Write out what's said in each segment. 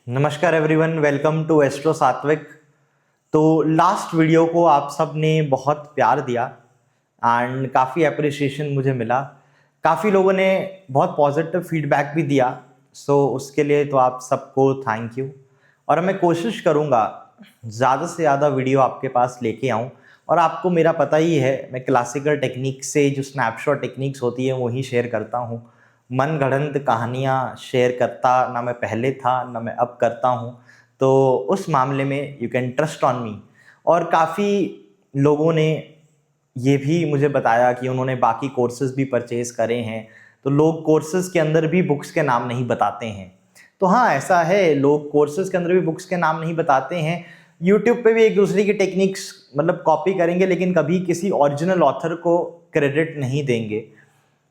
नमस्कार everyone, welcome to astro सात्विक। तो लास्ट वीडियो को आप सब ने बहुत प्यार दिया एंड काफ़ी अप्रिसिएशन मुझे मिला। काफ़ी लोगों ने बहुत पॉजिटिव फीडबैक भी दिया, सो उसके लिए तो आप सबको थैंक यू। और मैं कोशिश करूँगा ज़्यादा से ज़्यादा वीडियो आपके पास लेके आऊँ। और आपको मेरा पता ही है, मैं क्लासिकल टेक्निक से जो स्नैपशॉट टेक्निक्स होती है वही शेयर करता हूँ। मन गढ़ंत कहानियाँ शेयर करता ना मैं पहले था ना मैं अब करता हूँ, तो उस मामले में you can trust on me. और काफ़ी लोगों ने ये भी मुझे बताया कि उन्होंने बाकी कोर्सेज भी परचेज़ करे हैं। तो लोग कोर्सेज के अंदर भी बुक्स के नाम नहीं बताते हैं। तो हाँ, ऐसा है, लोग कोर्सेज के अंदर भी बुक्स के नाम नहीं बताते हैं। यूट्यूब पे भी एक दूसरे की टेक्निक्स मतलब कॉपी करेंगे, लेकिन कभी किसी ओरिजिनल ऑथर को क्रेडिट नहीं देंगे।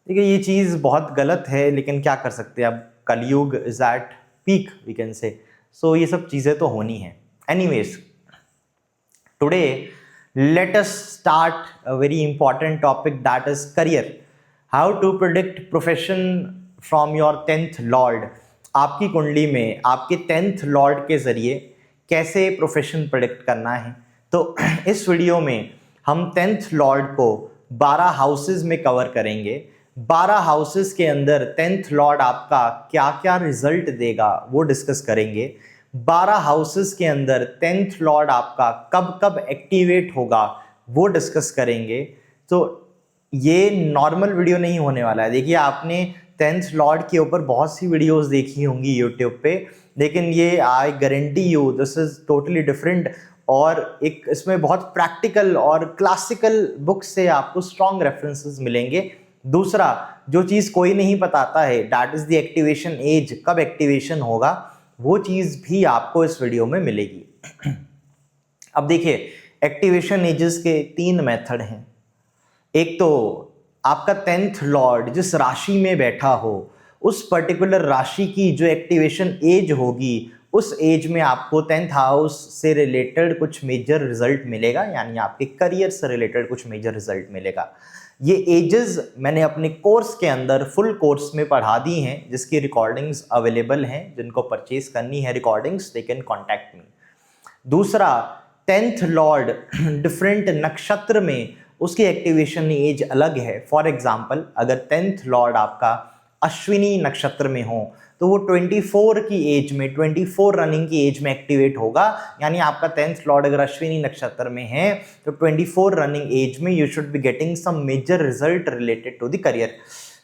ठीक है, ये चीज़ बहुत गलत है, लेकिन क्या कर सकते हैं, अब Kalyug is at peak we can say. So ये सब चीज़ें तो होनी है। Anyways, today let us start a very important topic, that is career. How to predict profession from your 10th lord. आपकी कुंडली में आपके 10th लॉर्ड के ज़रिए कैसे प्रोफेशन प्रेडिक्ट करना है। तो इस वीडियो में हम 10th लॉर्ड को 12 हाउसेस में कवर करेंगे। 12 हाउसेस के अंदर 10th लॉर्ड आपका क्या क्या रिजल्ट देगा वो डिस्कस करेंगे। 12 हाउसेस के अंदर 10th लॉर्ड आपका कब कब एक्टिवेट होगा वो डिस्कस करेंगे। तो ये नॉर्मल वीडियो नहीं होने वाला है। देखिए, आपने 10th लॉर्ड के ऊपर बहुत सी वीडियोस देखी होंगी यूट्यूब पे, लेकिन ये I guarantee you this is totally different. और एक इसमें बहुत प्रैक्टिकल और क्लासिकल बुक से आपको स्ट्रॉन्ग रेफरेंसेस मिलेंगे। दूसरा, जो चीज़ कोई नहीं बताता है, that is the activation age, कब एक्टिवेशन होगा, वो चीज़ भी आपको इस वीडियो में मिलेगी। अब देखिए, एक्टिवेशन एजेस के 3 मेथड हैं। एक तो आपका 10th लॉर्ड जिस राशि में बैठा हो, उस पर्टिकुलर राशि की जो एक्टिवेशन एज होगी, उस एज में आपको 10th हाउस से रिलेटेड कुछ मेजर रिजल्ट मिलेगा, यानी आपके करियर से रिलेटेड कुछ मेजर रिजल्ट मिलेगा। ये एजेस मैंने अपने कोर्स के अंदर फुल कोर्स में पढ़ा दी हैं, जिसकी रिकॉर्डिंग्स अवेलेबल हैं। जिनको परचेज करनी है recordings, they can contact me. दूसरा, 10th लॉर्ड डिफरेंट नक्षत्र में उसकी एक्टिवेशन एज अलग है। फॉर एग्जाम्पल, अगर 10th लॉर्ड आपका अश्विनी नक्षत्र में हो तो वो 24 की एज में, 24 रनिंग की एज में एक्टिवेट होगा। यानी आपका 10th लॉर्ड अगर अश्विनी नक्षत्र में है तो 24 रनिंग एज में you should be getting some major result related to the career.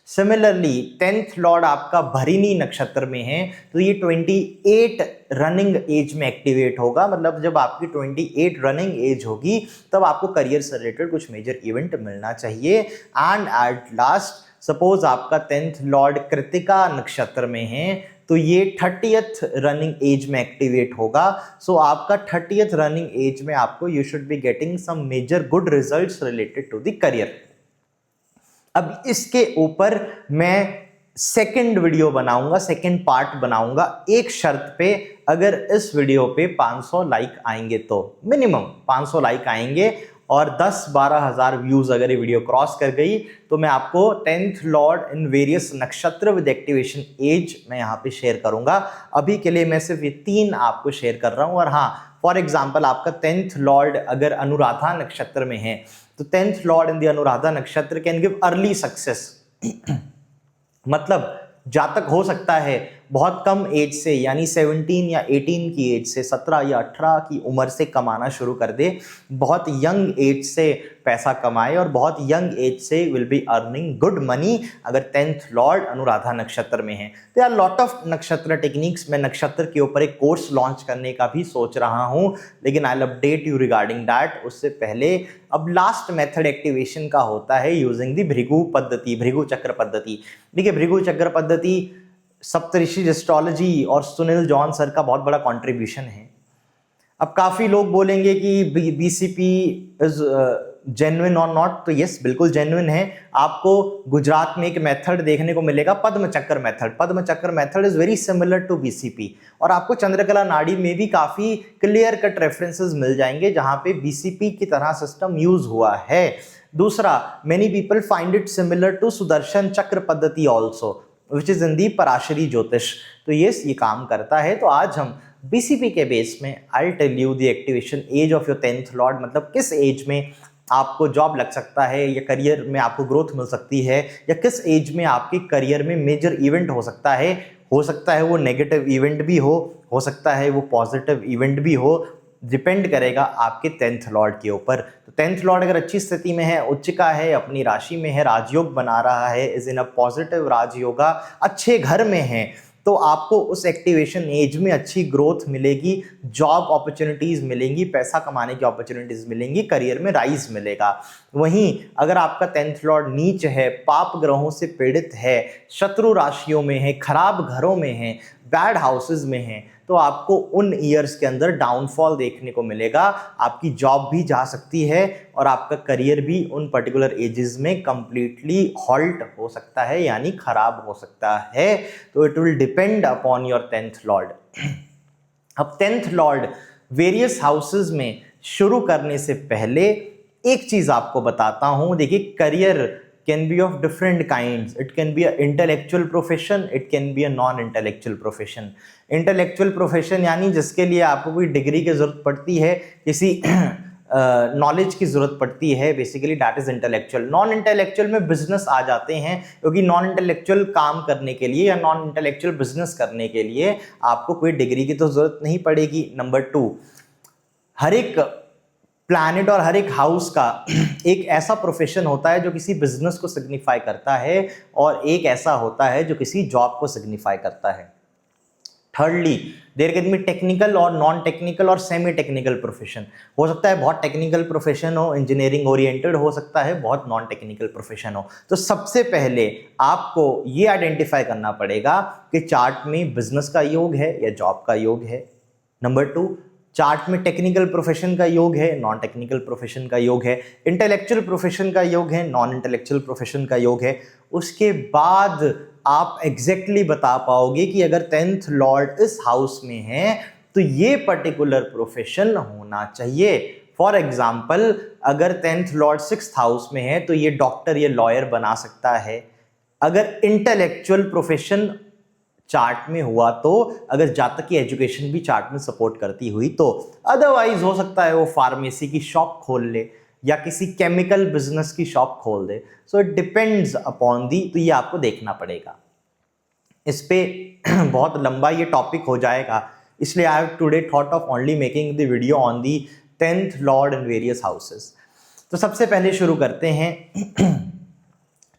Similarly, 10th lord आपका भरिणी नक्षत्र में है तो ये 28 रनिंग एज में एक्टिवेट होगा। मतलब जब आपकी 28 रनिंग एज होगी तब आपको करियर से रिलेटेड कुछ मेजर इवेंट मिलना चाहिए। एंड एट लास्ट, सपोज आपका 10th लॉर्ड कृतिका नक्षत्र में है तो ये 30th रनिंग एज में एक्टिवेट होगा। सो आपका 30th रनिंग एज में आपको you should be getting some major good results related to the career. अब इसके ऊपर मैं सेकंड वीडियो बनाऊंगा, सेकंड पार्ट बनाऊंगा, एक शर्त पे, अगर इस वीडियो पे 500 लाइक आएंगे तो, मिनिमम 500 लाइक आएंगे और 10-12 हज़ार व्यूज अगर ये वीडियो क्रॉस कर गई तो मैं आपको 10th लॉर्ड इन वेरियस नक्षत्र विद एक्टिवेशन एज मैं यहाँ पे शेयर करूंगा। अभी के लिए मैं सिर्फ ये 3 आपको शेयर कर रहा हूँ। और हाँ, फॉर एग्जाम्पल, आपका 10th लॉर्ड अगर अनुराधा नक्षत्र में है तो 10th lord in the Anuradha नक्षत्र कैन गिव अर्ली सक्सेस। मतलब जातक हो सकता है बहुत कम एज से, यानी 17 या 18 की एज से, 17 या 18 की उम्र से कमाना शुरू कर दे, बहुत यंग एज से पैसा कमाए और बहुत यंग एज से will be earning good money अगर 10th लॉर्ड अनुराधा नक्षत्र में है। तो यार, लॉट ऑफ नक्षत्र टेक्निक्स, मैं नक्षत्र के ऊपर एक कोर्स लॉन्च करने का भी सोच रहा हूँ, लेकिन I will update you regarding that. उससे पहले अब लास्ट मेथड एक्टिवेशन का होता है यूजिंग दी भृगु पद्धति, भृगु चक्र पद्धति। देखिए, भृगु चक्र पद्धति सप्तऋषि एस्ट्रोलॉजी और सुनील जॉन सर का बहुत बड़ा कंट्रीब्यूशन है। अब काफ़ी लोग बोलेंगे कि बीसीपी इज जेन्युइन और नॉट, तो यस, बिल्कुल जेन्युइन है। आपको गुजरात में एक मेथड देखने को मिलेगा, पद्म चक्र मेथड। पद्म चक्र method is very similar to BCP. और आपको चंद्रकला नाड़ी में भी काफ़ी क्लियर कट रेफरेंसेस मिल जाएंगे जहां पे बीसीपी की तरह सिस्टम यूज हुआ है। दूसरा, many people find it similar to सुदर्शन चक्र पद्धति ऑल्सो। विच इज इन दी पराशरी ज्योतिष। तो ये काम करता है। तो आज हम बीसीपी के बेस में I tell you the activation age of your 10th lord, मतलब किस एज में आपको जॉब लग सकता है या करियर में आपको ग्रोथ मिल सकती है, या किस एज में आपके करियर में मेजर इवेंट हो सकता है। हो सकता है वो नेगेटिव इवेंट भी हो सकता है वो पॉजिटिव इवेंट भी हो, डिपेंड करेगा आपके 10th लॉर्ड के ऊपर। तो 10th लॉर्ड अगर अच्छी स्थिति में है, उच्च का है, अपनी राशि में है, राजयोग बना रहा है, is in a positive Rajyoga, अच्छे घर में है, तो आपको उस एक्टिवेशन एज में अच्छी ग्रोथ मिलेगी, जॉब अपॉर्चुनिटीज मिलेंगी, पैसा कमाने की अपॉर्चुनिटीज मिलेंगी, करियर में राइज मिलेगा। वहीं अगर आपका 10th लॉर्ड नीच है, पाप ग्रहों से पीड़ित है, शत्रु राशियों में है, खराब घरों में है, बैड हाउसेस में है, तो आपको उन ईयर्स के अंदर डाउनफॉल देखने को मिलेगा। आपकी जॉब भी जा सकती है और आपका करियर भी उन पर्टिकुलर एजेस में कंप्लीटली हॉल्ट हो सकता है, यानी खराब हो सकता है। तो it will depend upon your 10th Lord. अब 10th लॉर्ड वेरियस हाउसेस में शुरू करने से पहले एक चीज आपको बताता हूं। देखिए, career can be of different kinds. It can be an intellectual profession, it can be a non-intellectual profession. Intellectual profession यानी जिसके लिए आपको कोई डिग्री की जरूरत पड़ती है, किसी नॉलेज की जरूरत पड़ती है, basically that is intellectual. Non intellectual में बिजनेस आ जाते हैं, क्योंकि नॉन इंटेलेक्चुअल काम करने के लिए या नॉन इंटेलेक्चुअल बिजनेस करने के लिए आपको कोई डिग्री की तो जरूरत नहीं पड़ेगी। नंबर 2, हर एक प्लैनेट और हर एक हाउस का एक ऐसा प्रोफेशन होता है जो किसी बिजनेस को सिग्निफाई करता है, और एक ऐसा होता है जो किसी जॉब को सिग्निफाई करता है। Thirdly, there can be technical और नॉन टेक्निकल और सेमी टेक्निकल प्रोफेशन। हो सकता है बहुत टेक्निकल प्रोफेशन हो, इंजीनियरिंग ओरिएंटेड, हो सकता है बहुत नॉन टेक्निकल प्रोफेशन हो। तो सबसे पहले आपको ये आइडेंटिफाई करना पड़ेगा कि चार्ट में बिजनेस का योग है या जॉब का योग है। नंबर 2, चार्ट में टेक्निकल प्रोफेशन का योग है, नॉन टेक्निकल प्रोफेशन का योग है, इंटेलेक्चुअल प्रोफेशन का योग है, नॉन इंटेलेक्चुअल प्रोफेशन का योग है। उसके बाद आप एग्जैक्टली बता पाओगे कि अगर 10th लॉर्ड इस हाउस में है तो ये पर्टिकुलर प्रोफेशन होना चाहिए। फॉर एग्जाम्पल, अगर 10th लॉर्ड 6th हाउस में है तो ये डॉक्टर, ये लॉयर बना सकता है। अगर इंटेलेक्चुअल प्रोफेशन चार्ट में हुआ तो, अगर जातक की एजुकेशन भी चार्ट में सपोर्ट करती हुई तो, अदरवाइज हो सकता है वो फार्मेसी की शॉप खोल ले या किसी केमिकल बिजनेस की शॉप खोल दे। So it depends upon the, तो ये आपको देखना पड़ेगा। इस पे बहुत लंबा ये टॉपिक हो जाएगा, इसलिए I have today thought of only making the video on the 10th lord in various houses. तो सबसे पहले शुरू करते हैं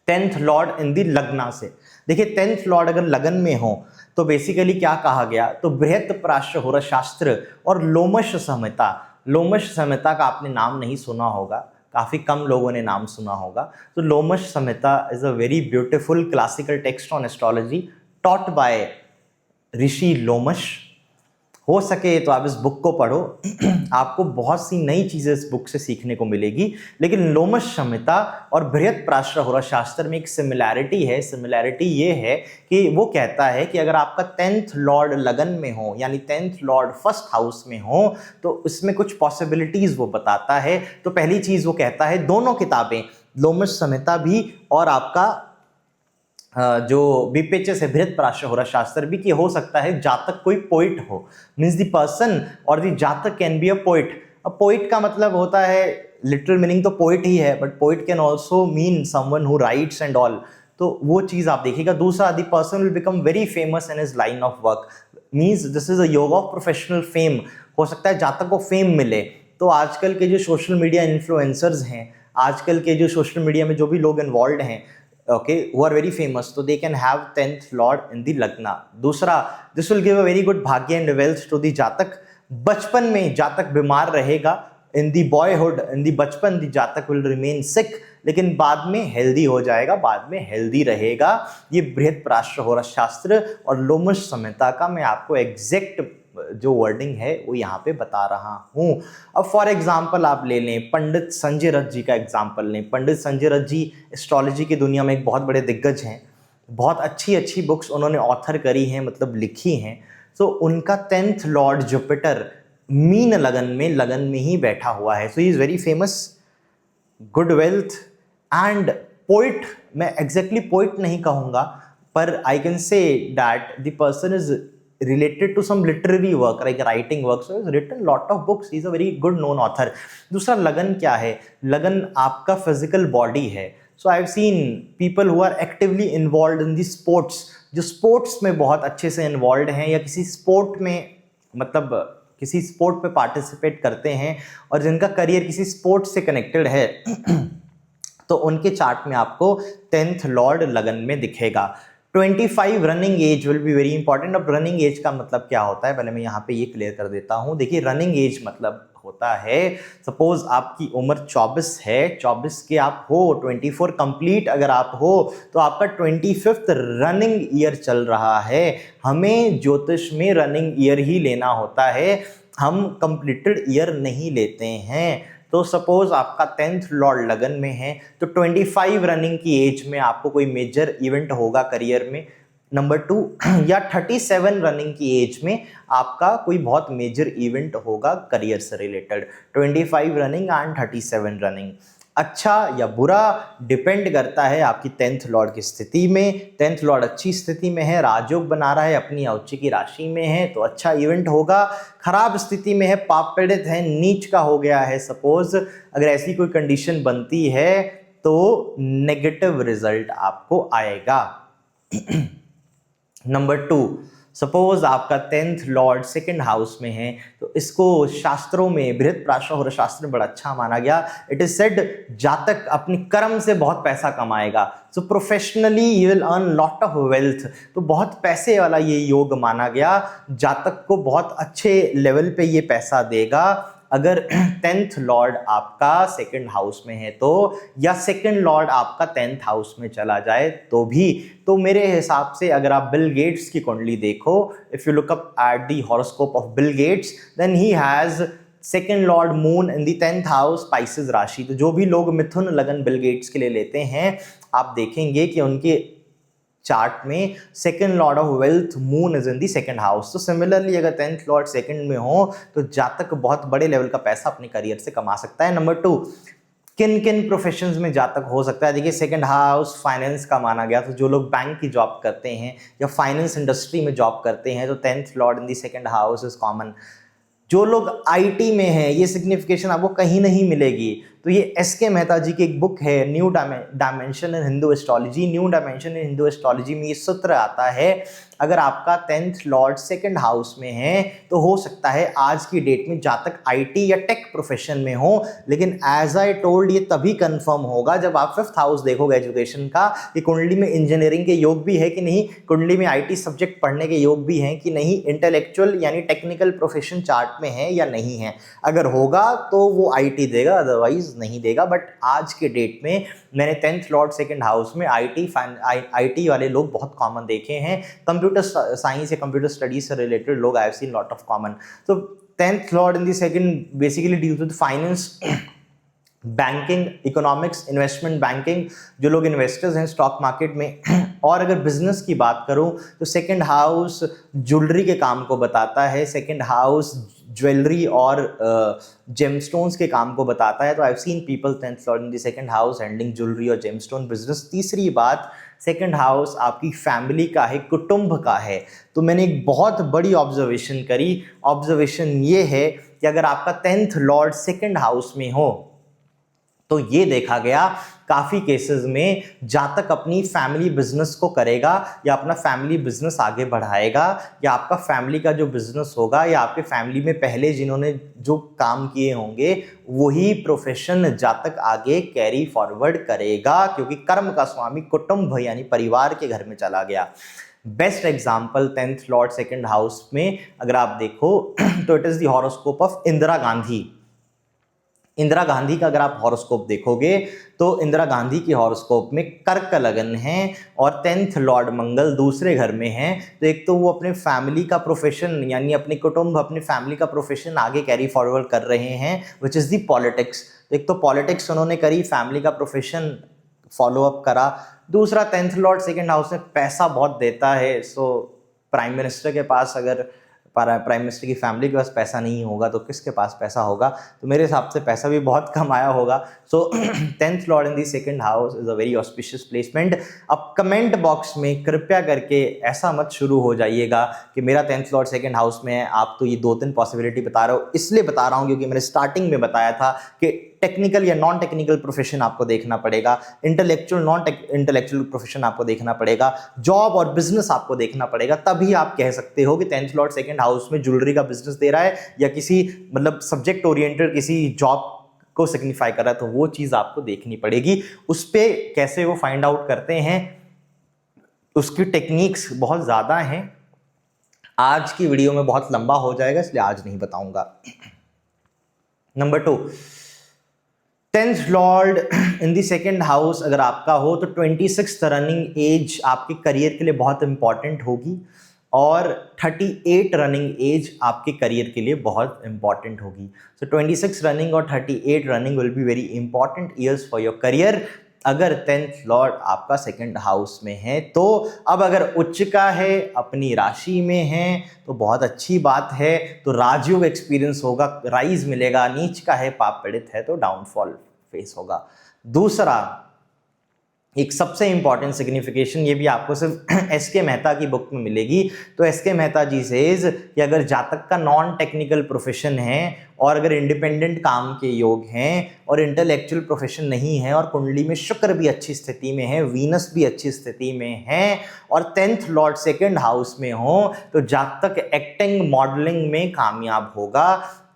10th लॉर्ड इन दी लग्ना से। देखिए, 10th लॉर्ड अगर लगन में हो तो बेसिकली क्या कहा गया, तो बृहत्प्राश्र होरा शास्त्र और लोमश संहिता। लोमश संहिता का आपने नाम नहीं सुना होगा, काफ़ी कम लोगों ने नाम सुना होगा। तो Lomash Samhita is a very beautiful classical text on astrology taught by Rishi Lomash. हो सके तो आप इस बुक को पढ़ो, आपको बहुत सी नई चीज़ें इस बुक से सीखने को मिलेगी। लेकिन लोमश संहिता और बृहत्प्राश्र होरा शास्त्र में एक सिमिलैरिटी है। सिमिलैरिटी ये है कि वो कहता है कि अगर आपका 10th लॉर्ड लगन में हो, यानी 10th लॉर्ड 1st हाउस में हो, तो इसमें कुछ पॉसिबिलिटीज़ वो बताता है। तो पहली चीज़ वो कहता है, दोनों किताबें, लोमश संहिता भी और आपका जो बीपीएचएस है बृहत्प्राश्र होरा शास्त्र भी, कि हो सकता है जातक कोई पोइट हो, मीन्स द पर्सन और द जातक कैन बी अ पोइट। अब पोइट का मतलब होता है, लिटरल मीनिंग तो पोइट ही है, but poet can also mean someone who rights and all. तो वो चीज़ आप देखिएगा। दूसरा, the person will become very famous in his line of work, means this is अ योग ऑफ प्रोफेशनल फेम। हो सकता है जातक को फेम मिले। तो आजकल के जो सोशल मीडिया इन्फ्लुएंसर्स हैं, आजकल के जो सोशल मीडिया में जो भी लोग इन्वॉल्व हैं, okay, who are very famous, so they can have 10th lord in the lagna. दूसरा, this will give a very good भाग्य and wealth to the जातक। बचपन में जातक बीमार रहेगा, in the boyhood, in the बचपन the जातक will remain sick, लेकिन बाद में हेल्दी हो जाएगा, बाद में हेल्दी रहेगा। ये बृहत्प्राश्र होरा शास्त्र और लोमश संहिता का मैं आपको एग्जैक्ट जो वर्डिंग है वो यहाँ पे बता रहा हूँ। अब फॉर एग्जांपल आप ले लें पंडित संजय रथ जी का एग्जांपल लें। पंडित संजय रथ जी एस्ट्रोलॉजी की दुनिया में एक बहुत बड़े दिग्गज हैं, बहुत अच्छी अच्छी बुक्स उन्होंने ऑथर करी हैं, मतलब लिखी हैं। तो उनका 10th लॉर्ड जुपिटर मीन लगन में ही बैठा हुआ है। So he is very famous, good wealth and poet. मैं एग्जैक्टली पोइट नहीं कहूँगा, पर I can say that the person is related to some literary work like writing work, so he's written lot of books, he's a very good known author. दूसरा लगन क्या है? लगन आपका physical body है. So I've seen people who are actively involved in the sports, जो sports में बहुत अच्छे से involved हैं या किसी sport में मतलब किसी sport पे participate करते हैं और जिनका career किसी sport से connected है तो उनके चार्ट में आपको 10th लॉर्ड लगन में दिखेगा। 25 running age will be very important. अब रनिंग एज का मतलब क्या होता है, पहले मैं यहाँ पे ये क्लियर कर देता हूँ। देखिए रनिंग एज मतलब होता है, सपोज आपकी उम्र 24 है, 24 के आप हो, 24 कंप्लीट अगर आप हो तो आपका 25th रनिंग ईयर चल रहा है। हमें ज्योतिष में रनिंग ईयर ही लेना होता है, हम कंप्लीटेड ईयर नहीं लेते हैं। तो सपोज आपका 10th लॉर्ड लगन में है तो 25 रनिंग की एज में आपको कोई मेजर इवेंट होगा करियर में। नंबर 2 या 37 रनिंग की एज में आपका कोई बहुत मेजर इवेंट होगा करियर से रिलेटेड। 25 रनिंग एंड 37 रनिंग, अच्छा या बुरा डिपेंड करता है आपकी 10th लॉर्ड की स्थिति में। 10th लॉर्ड अच्छी स्थिति में है, राजयोग बना रहा है, अपनी औची की राशि में है तो अच्छा इवेंट होगा। खराब स्थिति में है, पाप पीड़ित है, नीच का हो गया है सपोज, अगर ऐसी कोई कंडीशन बनती है तो नेगेटिव रिजल्ट आपको आएगा। नंबर 2, सपोज आपका 10th लॉर्ड 2nd हाउस में है तो इसको शास्त्रों में बृहत्प्राशर शास्त्र में बड़ा अच्छा माना गया। इट इज सेड जातक अपनी कर्म से बहुत पैसा कमाएगा, so professionally you will earn lot of wealth, तो बहुत पैसे वाला ये योग माना गया। जातक को बहुत अच्छे लेवल पे ये पैसा देगा अगर 10th लॉर्ड आपका 2nd हाउस में है तो, या 2nd लॉर्ड आपका 10th हाउस में चला जाए तो भी। तो मेरे हिसाब से अगर आप बिल गेट्स की कुंडली देखो, if you look up at the horoscope of Bill Gates, then he has 2nd lord moon in the 10th house Pisces राशि। तो जो भी लोग मिथुन लगन बिल गेट्स के लिए लेते हैं, आप देखेंगे कि उनके चार्ट में 2nd Lord of wealth moon is in the 2nd house. तो सिमिलरली अगर 10th लॉर्ड 2nd में हो तो जातक बहुत बड़े लेवल का पैसा अपने करियर से कमा सकता है। नंबर 2, किन किन प्रोफेशंस में जातक हो सकता है? देखिए 2nd हाउस फाइनेंस का माना गया, तो जो लोग बैंक की जॉब करते हैं या फाइनेंस इंडस्ट्री में जॉब करते हैं तो 10th lord in the 2nd house is common. जो लोग आईटी में हैं, ये सिग्निफिकेशन आपको कहीं नहीं मिलेगी। तो ये एसके मेहता जी की एक बुक है new dimension in Hindu astrology. New dimension in Hindu astrology में ये सूत्र आता है, अगर आपका 10th लॉर्ड 2nd हाउस में है तो हो सकता है आज की डेट में जातक आईटी या टेक प्रोफेशन में हो, लेकिन एज आई टोल्ड ये तभी कंफर्म होगा जब आप 5th हाउस देखोगे एजुकेशन का, कि कुंडली में इंजीनियरिंग के योग भी है कि नहीं, कुंडली में आईटी सब्जेक्ट पढ़ने के योग भी हैं कि नहीं, इंटेलेक्चुअल यानी टेक्निकल प्रोफेशन चार्ट में है या नहीं है। अगर होगा तो वो आईटी देगा, अदरवाइज नहीं देगा। बट आज के डेट में मैंने 10th लॉर्ड 2nd हाउस में आईटी वाले लोग बहुत कॉमन देखे हैं। कंप्यूटर साइंस या कंप्यूटर स्टडीज से रिलेटेड लोग आई have seen lot of common. तो 10th lord in the 2nd basically deals with finance, banking, economics, investment banking, जो लोग इन्वेस्टर्स हैं स्टॉक मार्केट में। और अगर बिजनेस की बात करूं तो 2nd हाउस ज्वेलरी के काम को बताता है, 2nd हाउस ज्वेलरी और जेमस्टोन्स के काम को बताता है। तो आई have seen people 10th lord in the 2nd house handling jewellery और जेमस्टोन बिजनेस। तीसरी बात, 2nd हाउस आपकी फैमिली का है, कुटुंब का है। तो मैंने एक बहुत बड़ी ऑब्जर्वेशन करी, ऑब्जर्वेशन ये है कि अगर आपका 10th लॉर्ड 2nd हाउस में हो तो ये देखा गया काफ़ी केसेस में जातक अपनी फैमिली बिजनेस को करेगा या अपना फैमिली बिजनेस आगे बढ़ाएगा, या आपका फैमिली का जो बिजनेस होगा या आपके फैमिली में पहले जिन्होंने जो काम किए होंगे वही प्रोफेशन जातक आगे कैरी फॉरवर्ड करेगा, क्योंकि कर्म का स्वामी कुटुंब यानी परिवार के घर में चला गया। Best example 10th Lord 2nd house में अगर आप देखो तो it is the horoscope of Indira Gandhi. Indira Gandhi का अगर आप हॉरोस्कोप देखोगे तो इंदिरा गांधी की हॉरोस्कोप में कर्क लगन है और 10th लॉर्ड मंगल दूसरे घर में है। तो एक तो वो अपने फैमिली का प्रोफेशन यानी अपने कुटुंब, अपनी फैमिली का प्रोफेशन आगे कैरी फॉरवर्ड कर रहे हैं, विच इज़ दी पॉलिटिक्स। तो एक तो पॉलिटिक्स उन्होंने करी, फैमिली का प्रोफेशन फॉलो अप करा। दूसरा 10th लॉर्ड 2nd हाउस में पैसा बहुत देता है, सो प्राइम मिनिस्टर के पास अगर प्राइम मिनिस्टर की फैमिली के पास पैसा नहीं होगा तो किसके पास पैसा होगा? तो मेरे हिसाब से पैसा भी बहुत कम आया होगा। सो 10th lord in the second house is a very auspicious placement. अब कमेंट बॉक्स में कृपया करके ऐसा मत शुरू हो जाइएगा कि मेरा 10th लॉर्ड सेकंड हाउस में है, आप तो ये 2-3 पॉसिबिलिटी बता रहे हो। इसलिए बता रहा हूँ क्योंकि मैंने स्टार्टिंग में बताया था कि टेक्निकल या नॉन टेक्निकल प्रोफेशन आपको देखना पड़ेगा, इंटेलेक्चुअल नॉन इंटेलेक्चुअल प्रोफेशन आपको देखना पड़ेगा, जॉब और बिजनेस आपको देखना पड़ेगा, तभी आप कह सकते हो कि 10th लॉर्ड सेकंड हाउस में ज्वेलरी का बिजनेस दे रहा है या किसी मतलब सब्जेक्ट ओरिएंटेड किसी जॉब को सिग्निफाई कर रहा है। तो वो चीज आपको देखनी पड़ेगी। उस पे कैसे वो फाइंड आउट करते हैं, उसकी टेक्निक्स बहुत ज्यादा हैं। आज की वीडियो में बहुत लंबा हो जाएगा इसलिए आज नहीं बताऊंगा। Number 2, 10th lord in the second house अगर आपका हो तो 26th रनिंग एज आपके करियर के लिए बहुत इंपॉर्टेंट होगी और 38 रनिंग एज आपके करियर के लिए बहुत इंपॉर्टेंट होगी। सो 26 रनिंग और 38 running will be very important years for your career अगर 10th लॉर्ड आपका सेकंड हाउस में है तो। अब अगर उच्च का है, अपनी राशि में है तो बहुत अच्छी बात है, तो राजयोग एक्सपीरियंस होगा, राइज मिलेगा। नीच का है, पाप पीड़ित है तो डाउनफॉल फेस होगा। दूसरा एक सबसे इंपॉर्टेंट सिग्निफिकेशन, ये भी आपको सिर्फ एस.के. मेहता की बुक में मिलेगी। तो एस.के. मेहता जी सेज कि अगर जातक का नॉन टेक्निकल प्रोफेशन है और अगर इंडिपेंडेंट काम के योग हैं और इंटेलेक्चुअल प्रोफेशन नहीं है और कुंडली में शुक्र भी अच्छी स्थिति में है, वीनस भी अच्छी स्थिति में है और 10th लॉर्ड सेकंड हाउस में हो तो जातक एक्टिंग मॉडलिंग में कामयाब होगा।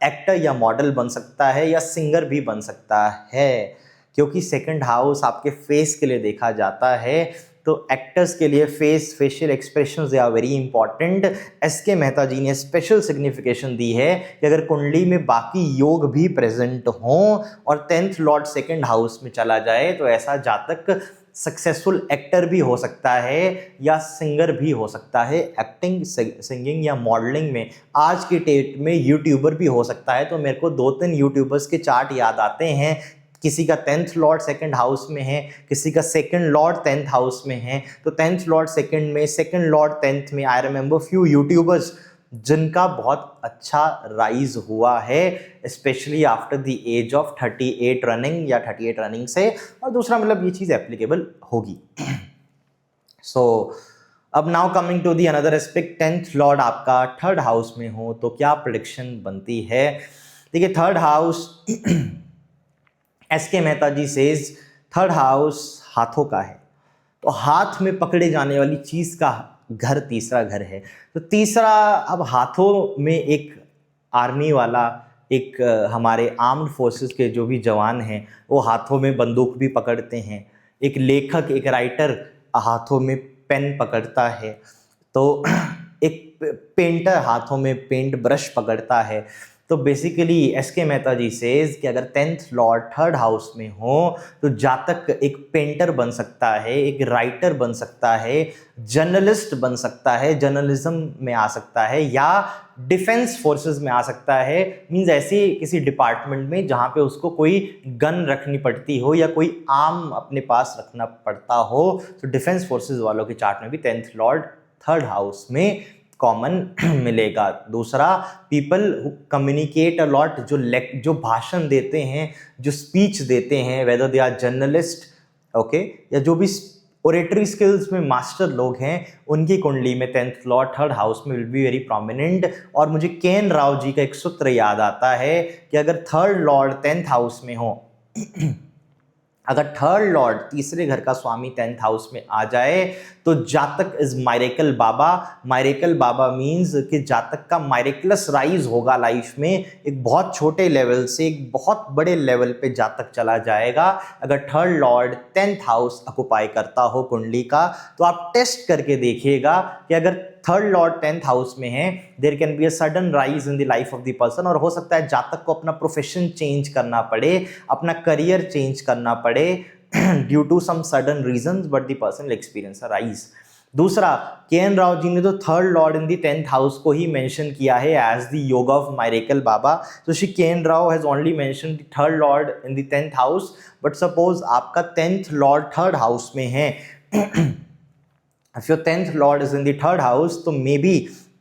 एक्टर या मॉडल बन सकता है या सिंगर भी बन सकता है, क्योंकि सेकंड हाउस आपके फेस के लिए देखा जाता है। तो एक्टर्स के लिए facial expressions they are very important. S K. Mehta ji ने स्पेशल सिग्निफिकेशन दी है कि अगर कुंडली में बाकी योग भी प्रेजेंट हों और 10th लॉर्ड सेकंड हाउस में चला जाए तो ऐसा जातक सक्सेसफुल एक्टर भी हो सकता है या सिंगर भी हो सकता है। एक्टिंग, सिंगिंग या मॉडलिंग में आज की डेट में यूट्यूबर भी हो सकता है। तो मेरे को 2-3 यूट्यूबर्स के चार्ट याद आते हैं, किसी का 10th लॉर्ड सेकंड हाउस में है, किसी का सेकंड लॉर्ड 10th हाउस में है। तो 10th लॉर्ड सेकंड में, सेकंड लॉर्ड 10th में आई रिमेंबर फ्यू यूट्यूबर्स जिनका बहुत अच्छा राइज हुआ है, specially after the age of 38 running या 38 रनिंग से। और दूसरा मतलब ये चीज़ एप्लीकेबल होगी। सो अब now coming to the another aspect, 10th lord आपका थर्ड हाउस में हो तो क्या प्रेडिक्शन बनती है। देखिए third house S K. Mehta ji says third house हाथों का है, तो हाथ में पकड़े जाने वाली चीज का घर तीसरा घर है। तो तीसरा, अब हाथों में एक आर्मी वाला, एक हमारे आर्म्ड फोर्सेस के जो भी जवान हैं वो हाथों में बंदूक भी पकड़ते हैं। एक लेखक, एक राइटर हाथों में पेन पकड़ता है। तो एक पेंटर हाथों में पेंट ब्रश पकड़ता है। तो basically SK. Mehta ji says कि अगर 10th लॉर्ड थर्ड हाउस में हो तो जातक एक पेंटर बन सकता है, एक राइटर बन सकता है, जर्नलिस्ट बन सकता है, जर्नलिज्म में आ सकता है या डिफेंस फोर्सेस में आ सकता है। मींस ऐसे किसी डिपार्टमेंट में जहां पे उसको कोई गन रखनी पड़ती हो या कोई आर्म अपने पास रखना पड़ता हो। तो डिफेंस फोर्सेस वालों के चार्ट में भी 10th लॉर्ड थर्ड हाउस में कॉमन मिलेगा। दूसरा, पीपल कम्युनिकेट अ लॉट, जो भाषण देते हैं, जो स्पीच देते हैं, whether they are journalist okay या जो भी ओरेटरी स्किल्स में मास्टर लोग हैं, उनकी कुंडली में 10th लॉर्ड थर्ड हाउस में विल बी वेरी प्रोमिनेंट। और मुझे के.एन. राव जी का एक सूत्र याद आता है कि अगर थर्ड लॉर्ड 10th हाउस में हो, अगर थर्ड लॉर्ड तीसरे घर का स्वामी 10th हाउस में आ जाए तो जातक इज मायरेकल बाबा। मायरेकल बाबा मींस कि जातक का मायरेकुलस राइज होगा लाइफ में, एक बहुत छोटे लेवल से एक बहुत बड़े लेवल पे जातक चला जाएगा अगर third Lord 10th house occupy करता हो कुंडली का। तो आप टेस्ट करके देखिएगा कि अगर थर्ड लॉर्ड 10th हाउस में है, there can be a sudden rise in the life of the person. और हो सकता है जातक को अपना प्रोफेशन चेंज करना पड़े, अपना करियर चेंज करना पड़े due to some sudden reasons, but the person will experience a rise. दूसरा, के.एन. राव जी ने तो third lord in the 10th house को ही मेंशन किया है as the yoga of miracle Baba. तो Shri K N. Rao has only mention the third lord in the 10th house. But suppose आपका 10th Lord third house में है, if your 10th lord is in the third house, तो may be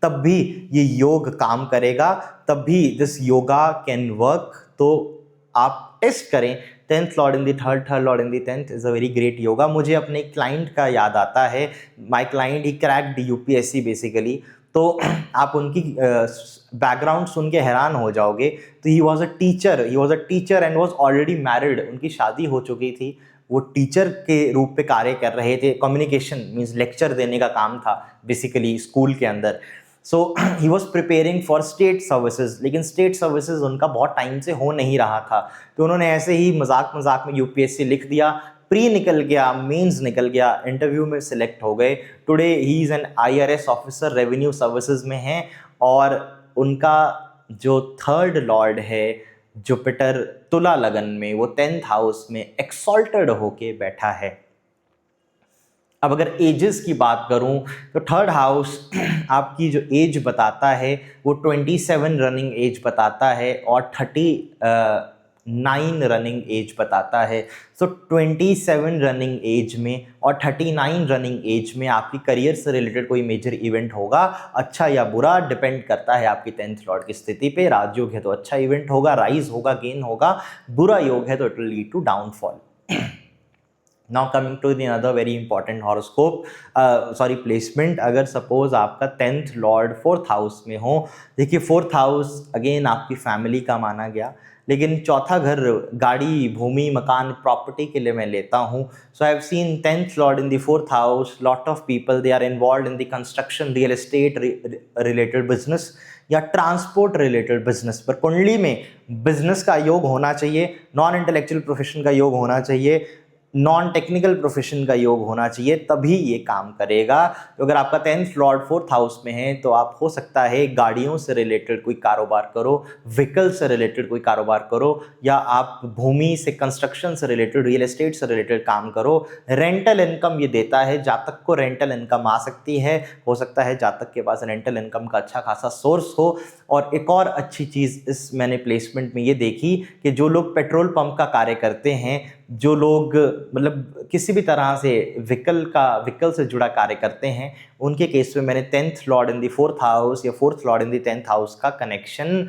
तब भी ये योग काम करेगा, तब भी दिस योगा कैन वर्क। तो आप टेस्ट करें। 10th lord in the third lord in the 10th is a very great yoga. मुझे अपने क्लाइंट का याद आता है। My client he cracked UPSC basically. तो आप उनकी बैकग्राउंड सुन के हैरान हो जाओगे। तो he was a teacher and was already married. उनकी शादी हो चुकी थी। वो टीचर के रूप पे कार्य कर रहे थे। कम्युनिकेशन मीन्स लेक्चर देने का काम था बेसिकली स्कूल के अंदर। So he was preparing for state services, लेकिन स्टेट सर्विसेज उनका बहुत टाइम से हो नहीं रहा था। तो उन्होंने ऐसे ही मजाक मजाक में यूपीएससी लिख दिया। प्री निकल गया, मेंस निकल गया, इंटरव्यू में सिलेक्ट हो गए। Today he is an IRS officer, revenue services में हैं। और उनका जो थर्ड लॉर्ड है जुपिटर तुला लगन में, वो 10th हाउस में एक्सॉल्टेड होके बैठा है। अब अगर एजेस की बात करूं तो थर्ड हाउस आपकी जो एज बताता है वो 27 रनिंग एज बताता है और 39 रनिंग एज बताता है। सो 27 रनिंग एज में और 39 रनिंग एज में आपकी करियर से रिलेटेड कोई मेजर इवेंट होगा। अच्छा या बुरा डिपेंड करता है आपकी 10th लॉर्ड की स्थिति पे। राजयोग है तो अच्छा इवेंट होगा, राइज होगा, गेन होगा। बुरा योग है तो it will lead to downfall. Now coming to the another very important horoscope, placement। अगर सपोज आपका 10th लॉर्ड 4th हाउस में हो, देखिए 4th हाउस अगेन आपकी फैमिली का माना गया, लेकिन चौथा घर गाड़ी, भूमि, मकान, प्रॉपर्टी के लिए मैं लेता हूँ। So I have seen 10th lord in the 4th house. Lot of people they are involve in the construction, real estate related business या ट्रांसपोर्ट रिलेटेड बिजनेस। पर कुंडली में बिजनेस का योग होना चाहिए, नॉन इंटेलेक्चुअल प्रोफेशन का योग होना चाहिए, नॉन टेक्निकल प्रोफेशन का योग होना चाहिए, तभी ये काम करेगा। तो अगर आपका 10th लॉर्ड 4th हाउस में है तो आप हो सकता है गाड़ियों से रिलेटेड कोई कारोबार करो, व्हीकल से रिलेटेड कोई कारोबार करो, या आप भूमि से, कंस्ट्रक्शन से रिलेटेड, रियल एस्टेट से रिलेटेड काम करो। रेंटल इनकम ये देता है, जातक को रेंटल इनकम आ सकती है। हो सकता है जातक के पास रेंटल इनकम का अच्छा खासा सोर्स हो। और एक और अच्छी चीज़ इस मैंने प्लेसमेंट में ये देखी कि जो लोग पेट्रोल पंप का कार्य करते हैं, जो लोग मतलब किसी भी तरह से व्हीकल से जुड़ा कार्य करते हैं, उनके केस में मैंने 10th lord in the 4th house या 4th Lord in the 10th house का कनेक्शन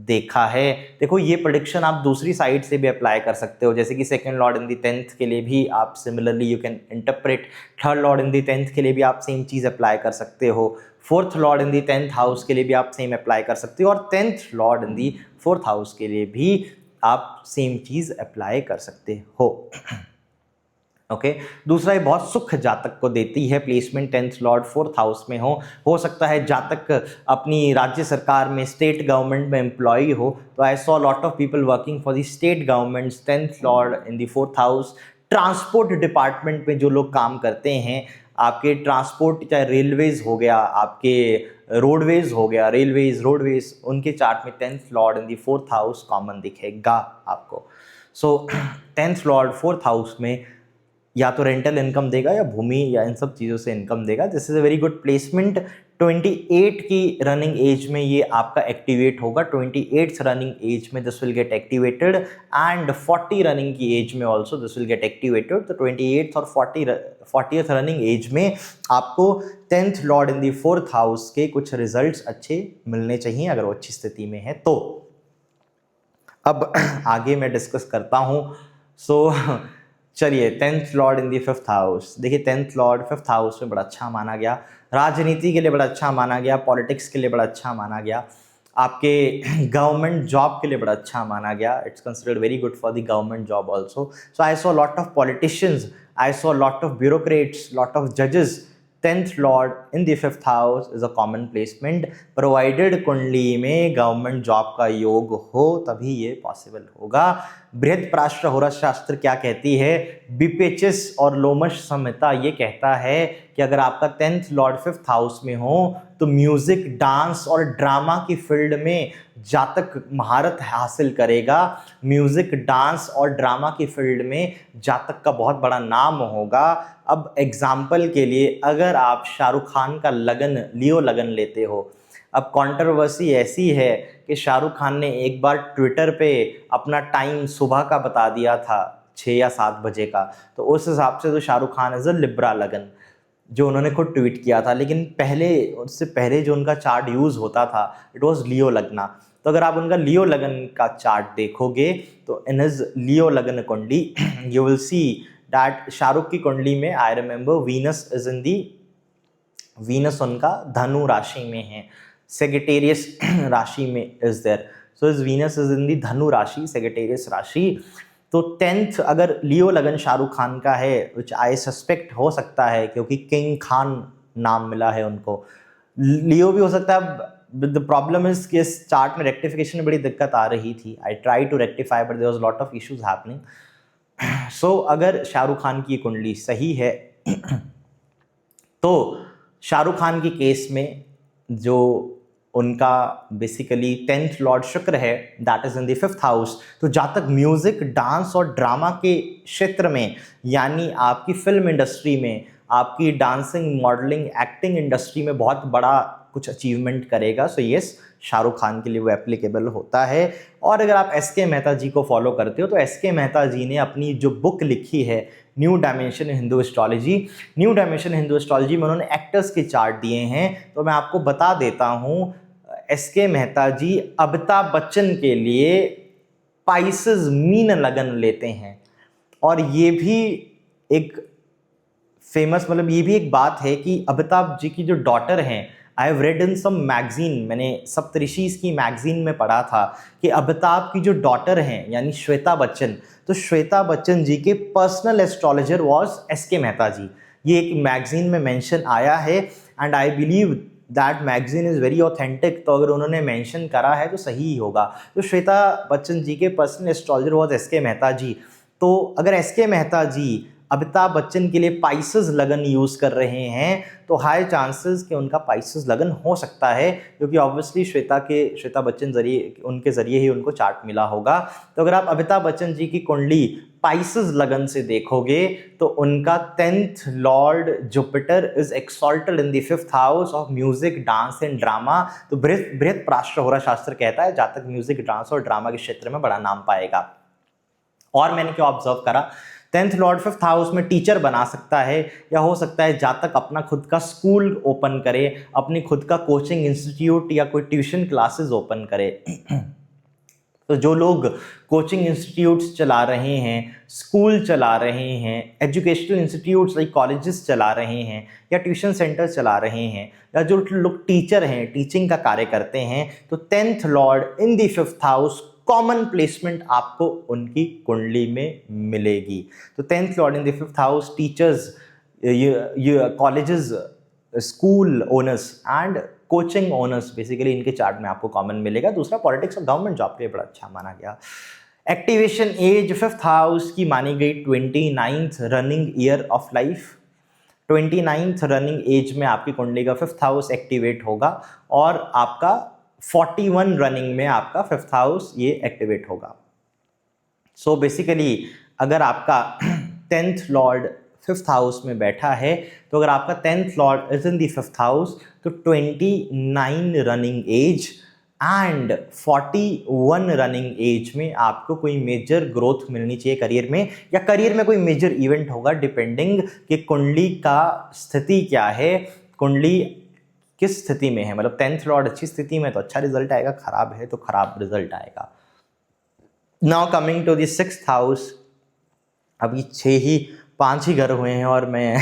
देखा है। देखो ये प्रेडिक्शन आप दूसरी साइड से भी अप्लाई कर सकते हो, जैसे कि 2nd Lord in the 10th के लिए भी आप similarly you can interpret, 3rd Lord in the 10th के लिए भी आप सेम चीज़ अप्लाई कर सकते हो, 4th Lord in the 10th house के लिए भी आप सेम अप्लाई कर सकते हो, और 10th lord in the 4th house के लिए भी आप सेम चीज़ अप्लाई कर सकते हो। ओके दूसरा, ये बहुत सुख जातक को देती है placement 10th Lord 4th house में हो सकता है जातक अपनी राज्य सरकार में, स्टेट गवर्नमेंट में एम्प्लॉई हो। तो I saw lot of people working for the state government, 10th lord in the 4th house. Transport department में जो लोग काम करते हैं, आपके ट्रांसपोर्ट चाहे रेलवेज हो गया, आपके रोडवेज हो गया, रोडवेज, उनके चार्ट में 10th lord in the 4th house common दिखेगा आपको। सो 10th लॉर्ड 4th हाउस में या तो रेंटल इनकम देगा या भूमि या इन सब चीज़ों से इनकम देगा। This is a very good placement. 28 की रनिंग एज में ये आपका एक्टिवेट होगा। 28th रनिंग एज में this will get activated and 40 running की एज में also this will get activated. तो 28th और 40th रनिंग एज में आपको 10th lord in the 4th house के कुछ रिजल्ट्स अच्छे मिलने चाहिए, अगर वो अच्छी स्थिति में है तो। अब आगे मैं डिस्कस करता हूँ। चलिए 10th lord in the 5th house. देखिए 10th लॉर्ड 5th हाउस में बड़ा अच्छा माना गया, राजनीति के लिए बड़ा अच्छा माना गया, पॉलिटिक्स के लिए बड़ा अच्छा माना गया, आपके गवर्नमेंट जॉब के लिए बड़ा अच्छा माना गया। It's considered very good for the government job also. So I saw lot of politicians, I saw lot of bureaucrats, lot of जजेस। 10th lord in the 5th house is a common placement, provided कुंडली में government job का योग हो तभी ये possible होगा। बृहत्पराशर Horace शास्त्र क्या कहती है? बीपेचिस और लोमश संहिता ये कहता है कि अगर आपका 10th लॉर्ड 5th हाउस में हो तो म्यूजिक, डांस और ड्रामा की फील्ड में जातक महारत हासिल करेगा। म्यूजिक, डांस और ड्रामा की फील्ड में जातक का बहुत बड़ा नाम होगा। अब एग्जाम्पल के लिए, अगर आप शाहरुख खान का लगन, लियो लगन लेते हो, अब कंट्रोवर्सी ऐसी है कि शाहरुख खान ने एक बार ट्विटर पे अपना टाइम सुबह का बता दिया था 6 या 7 बजे का, तो उस हिसाब से तो Shahrukh Khan is a Libra लगन। जो उन्होंने खुद ट्वीट किया था, लेकिन पहले, उससे पहले जो उनका चार्ट यूज़ होता था इट वाज लियो लगना। तो अगर आप उनका लियो लगन का चार्ट देखोगे तो इन हिज लियो लगन कुंडली you will see that Shahrukh की कुंडली में I remember Venus is in the, Venus उनका धनु राशि में है, सेगिटेरियस राशि में is there, so is Venus is in the Dhanu rashi, Sagittarius राशि। तो 10th अगर लियो लगन शाहरुख खान का है, विच आई सस्पेक्ट हो सकता है क्योंकि किंग खान नाम मिला है उनको, लियो भी हो सकता है। द प्रॉब्लम इज कि इस चार्ट में रेक्टिफिकेशन में बड़ी दिक्कत आ रही थी, I try to rectify but there was lot of issues happening. So अगर शाहरुख खान की कुंडली सही है तो शाहरुख खान की केस में जो उनका बेसिकली 10th लॉर्ड शुक्र है that is in the 5th house, तो जहाँ तक म्यूजिक, डांस और ड्रामा के क्षेत्र में, यानी आपकी फिल्म इंडस्ट्री में, आपकी डांसिंग, मॉडलिंग, एक्टिंग इंडस्ट्री में बहुत बड़ा कुछ अचीवमेंट करेगा, सो यस शाहरुख खान के लिए वो एप्लीकेबल होता है। और अगर आप एस.के. मेहता जी को फॉलो करते हो तो एस.के. मेहता जी ने अपनी जो बुक लिखी है new dimension Hindu astrology, new dimension Hindu astrology में उन्होंने एक्टर्स के चार्ट दिए हैं। तो मैं आपको बता देता हूँ, एस.के. मेहता जी अमिताभ बच्चन के लिए पाइसेस मीन लगन लेते हैं। और ये भी एक फेमस, मतलब ये भी एक बात है कि अमिताभ जी की जो डॉटर हैं, I have read in some magazine, मैंने सप्तऋषिज की मैगजीन में पढ़ा था कि अमिताभ की जो डॉटर हैं यानी श्वेता बच्चन, तो श्वेता बच्चन जी के personal astrologer was S K. Mehta ji. ये एक मैगजीन में मेंशन आया है and I believe that magazine is very authentic. तो अगर उन्होंने मेंशन करा है तो सही ही होगा। तो श्वेता बच्चन जी के personal astrologer was S K. Mehta ji. तो अगर एस.के. मेहता जी अमिताभ बच्चन के लिए पाइसेस लगन यूज़ कर रहे हैं तो हाई चांसेस कि उनका पाइसेस लगन हो सकता है, क्योंकि ऑब्वियसली श्वेता बच्चन जरिए, उनके ज़रिए ही उनको चार्ट मिला होगा। तो अगर आप अमिताभ बच्चन जी की कुंडली पाइसेस लगन से देखोगे तो उनका 10th Lord Jupiter is exalted in the 5th house of music, dance and drama. तो बृहत प्राष्ट्र होरा शास्त्र कहता है जहाँ तक म्यूजिक, डांस और ड्रामा के क्षेत्र में बड़ा नाम पाएगा। और मैंने क्या ऑब्जर्व करा, 10th लॉर्ड 5th हाउस में टीचर बना सकता है, या हो सकता है जहाँ तक अपना खुद का स्कूल ओपन करे, अपनी खुद का कोचिंग इंस्टीट्यूट या कोई ट्यूशन क्लासेस ओपन करे। तो जो लोग कोचिंग इंस्टीट्यूट्स चला रहे हैं, स्कूल चला रहे हैं, एजुकेशनल इंस्टीट्यूट्स लाइक कॉलेजेस चला रहे हैं, या ट्यूशन सेंटर चला रहे हैं, या जो लोग टीचर हैं, टीचिंग का कार्य करते हैं, तो 10th lord in the 5th house common placement आपको उनकी कुंडली में मिलेगी। तो 10th lord in the 5th house, teachers, colleges, school owners and coaching owners, basically इनके चार्ट में आपको कॉमन मिलेगा। दूसरा पॉलिटिक्स और गवर्नमेंट जॉब के लिए बड़ा अच्छा माना गया। एक्टिवेशन एज 5th हाउस की मानी गई 29th running year of life. 29th running age में आपकी कुंडली का 5th हाउस एक्टिवेट होगा और आपका 41 रनिंग में आपका 5th हाउस ये एक्टिवेट होगा। सो बेसिकली अगर आपका 10th लॉर्ड 5th हाउस में बैठा है, तो अगर आपका 10th lord is in the 5th house, तो 29 running age and 41 running age में आपको कोई मेजर ग्रोथ मिलनी चाहिए करियर में, या करियर में कोई मेजर इवेंट होगा, डिपेंडिंग कि कुंडली का स्थिति क्या है, कुंडली किस स्थिति में है। मतलब 10th लॉर्ड अच्छी स्थिति में तो अच्छा रिजल्ट आएगा, खराब है तो खराब रिजल्ट आएगा। Now coming to the 6th house, अभी 5 ही घर हुए हैं और मैं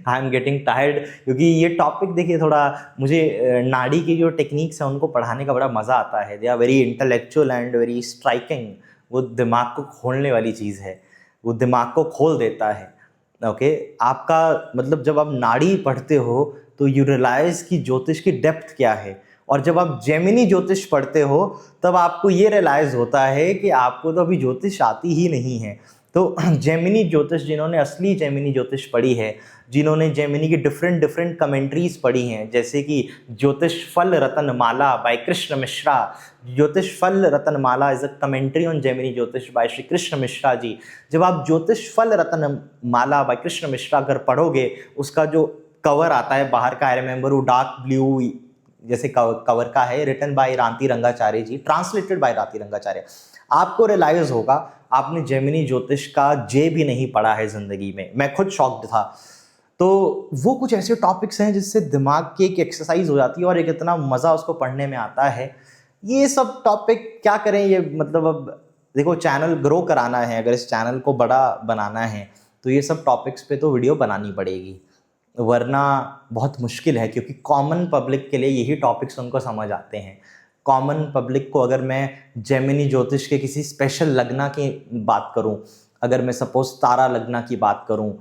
आई एम गेटिंग टायर्ड, क्योंकि ये टॉपिक देखिए थोड़ा मुझे नाड़ी की जो टेक्निक्स है उनको पढ़ाने का बड़ा मज़ा आता है। They are very intellectual and very striking. वो दिमाग को खोलने वाली चीज़ है, वो दिमाग को खोल देता है। ओके, आपका मतलब जब आप नाड़ी पढ़ते हो तो यू रियलाइज़ कि ज्योतिष की डेप्थ क्या है, और जब आप जेमिनी ज्योतिष पढ़ते हो तब आपको ये रियलाइज़ होता है कि आपको तो अभी ज्योतिष आती ही नहीं है। तो जेमिनी ज्योतिष, जिन्होंने असली जेमिनी ज्योतिष पढ़ी है, जिन्होंने जेमिनी की डिफरेंट कमेंट्रीज पढ़ी हैं, जैसे कि ज्योतिष फल रतनमाला बाय कृष्ण मिश्रा। ज्योतिष फल Ratanmala is a commentary on Gemini ज्योतिष बाय श्री कृष्ण मिश्रा जी। जब आप ज्योतिष फल रतनमाला बाय कृष्ण मिश्रा अगर पढ़ोगे, उसका जो कवर आता है बाहर का, आई रिमेंबर वो डार्क ब्लू जैसे कवर का है, written by Ranti Rangacharya ji, translated by Ranti Rangacharya. आपको रियलाइज होगा आपने जेमिनी ज्योतिष का जे भी नहीं पढ़ा है जिंदगी में। मैं खुद शॉक्ड था तो वो कुछ ऐसे टॉपिक्स हैं जिससे दिमाग की एक एक्सरसाइज हो जाती है और एक इतना मज़ा उसको पढ़ने में आता है। ये सब टॉपिक क्या करें, ये मतलब अब देखो चैनल ग्रो कराना है, अगर इस चैनल को बड़ा बनाना है तो ये सब टॉपिक्स पे तो वीडियो बनानी पड़ेगी, वरना बहुत मुश्किल है, क्योंकि कॉमन पब्लिक के लिए यही टॉपिक्स उनको समझ आते हैं। कॉमन पब्लिक को अगर मैं जेमिनी ज्योतिष के किसी स्पेशल लग्ना की बात करूं, अगर मैं सपोज तारा लग्ना की बात करूं,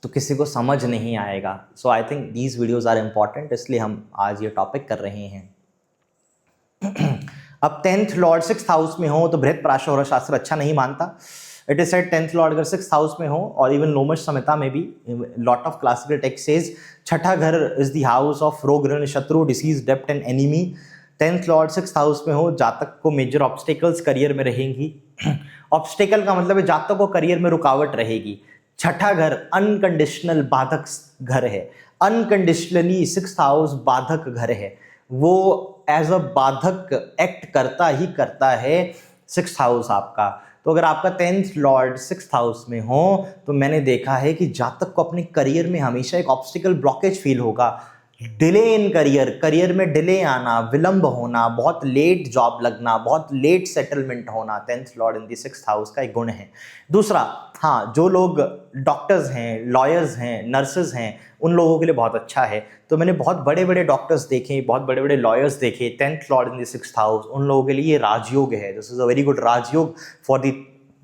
तो किसी को समझ नहीं आएगा। So I think these videos are important, इसलिए हम आज ये टॉपिक कर रहे हैं। अब 10th लॉर्ड 6th हाउस में हो तो बृहत पराशर और शास्त्र अच्छा नहीं मानता। It is said 10th Lord अगर 6th हाउस में हो, और इवन लोमश संहिता में भी lot of classical text says छठा घर इज द हाउस ऑफ रोग ऋण शत्रु डिसीज डेप्ट and enemy. 10th lord 6th house में हो, जातक को मेजर ऑब्स्टिकल्स करियर में रहेंगी। ऑब्स्टिकल का मतलब है जातक को करियर में रुकावट रहेगी। छठा घर अनकंडीशनल बाधक घर है, अनकंडीशनली 6th हाउस बाधक घर है, वो एज अ बाधक एक्ट करता ही करता है 6th हाउस आपका। तो अगर आपका 10th लॉर्ड 6th हाउस में हो तो मैंने देखा है कि जातक को अपने करियर में हमेशा एक ऑब्स्टिकल ब्लॉकेज फील होगा, डिले इन करियर, करियर में डिले आना, विलंब होना, बहुत लेट जॉब लगना, बहुत लेट सेटलमेंट होना 10th lord in the 6th house का एक गुण है। दूसरा, हाँ, जो लोग डॉक्टर्स हैं, लॉयर्स हैं, नर्सेज हैं, उन लोगों के लिए बहुत अच्छा है। तो मैंने बहुत बड़े बड़े डॉक्टर्स देखे, बहुत बड़े बड़े लॉयर्स देखे 10th lord in the 6th house, उन लोगों के लिए ये राजयोग है। This is a very good rajyog for the